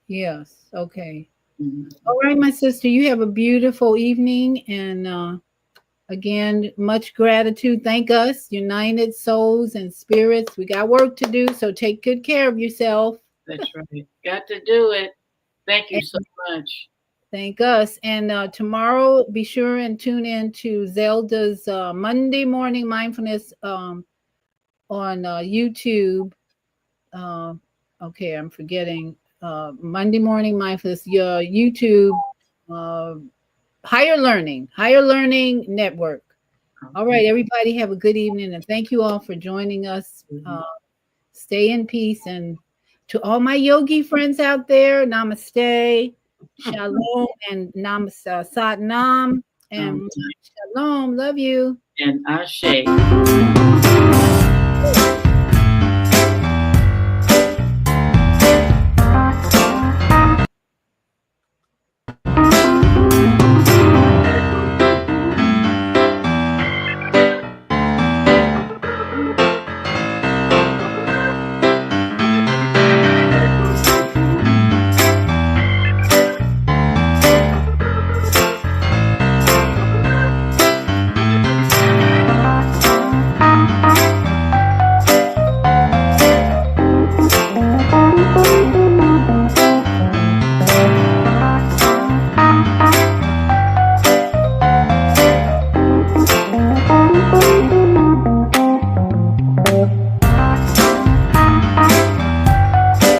Yes. Okay. Mm-hmm. All right, my sister, you have a beautiful evening. And again, much gratitude. Thank us, united souls and spirits. We got work to do, so take good care of yourself. That's right. Got to do it. Thank you so much. Thank us. And tomorrow, be sure and tune in to Zelda's Monday Morning Mindfulness on YouTube. Okay, I'm forgetting. Monday Morning Mindfulness, your YouTube, Higher Learning Network. All right, everybody have a good evening, and thank you all for joining us. Stay in peace, and to all my yogi friends out there, namaste, shalom, and namaste, sat nam, and shalom. Love you. And ashe.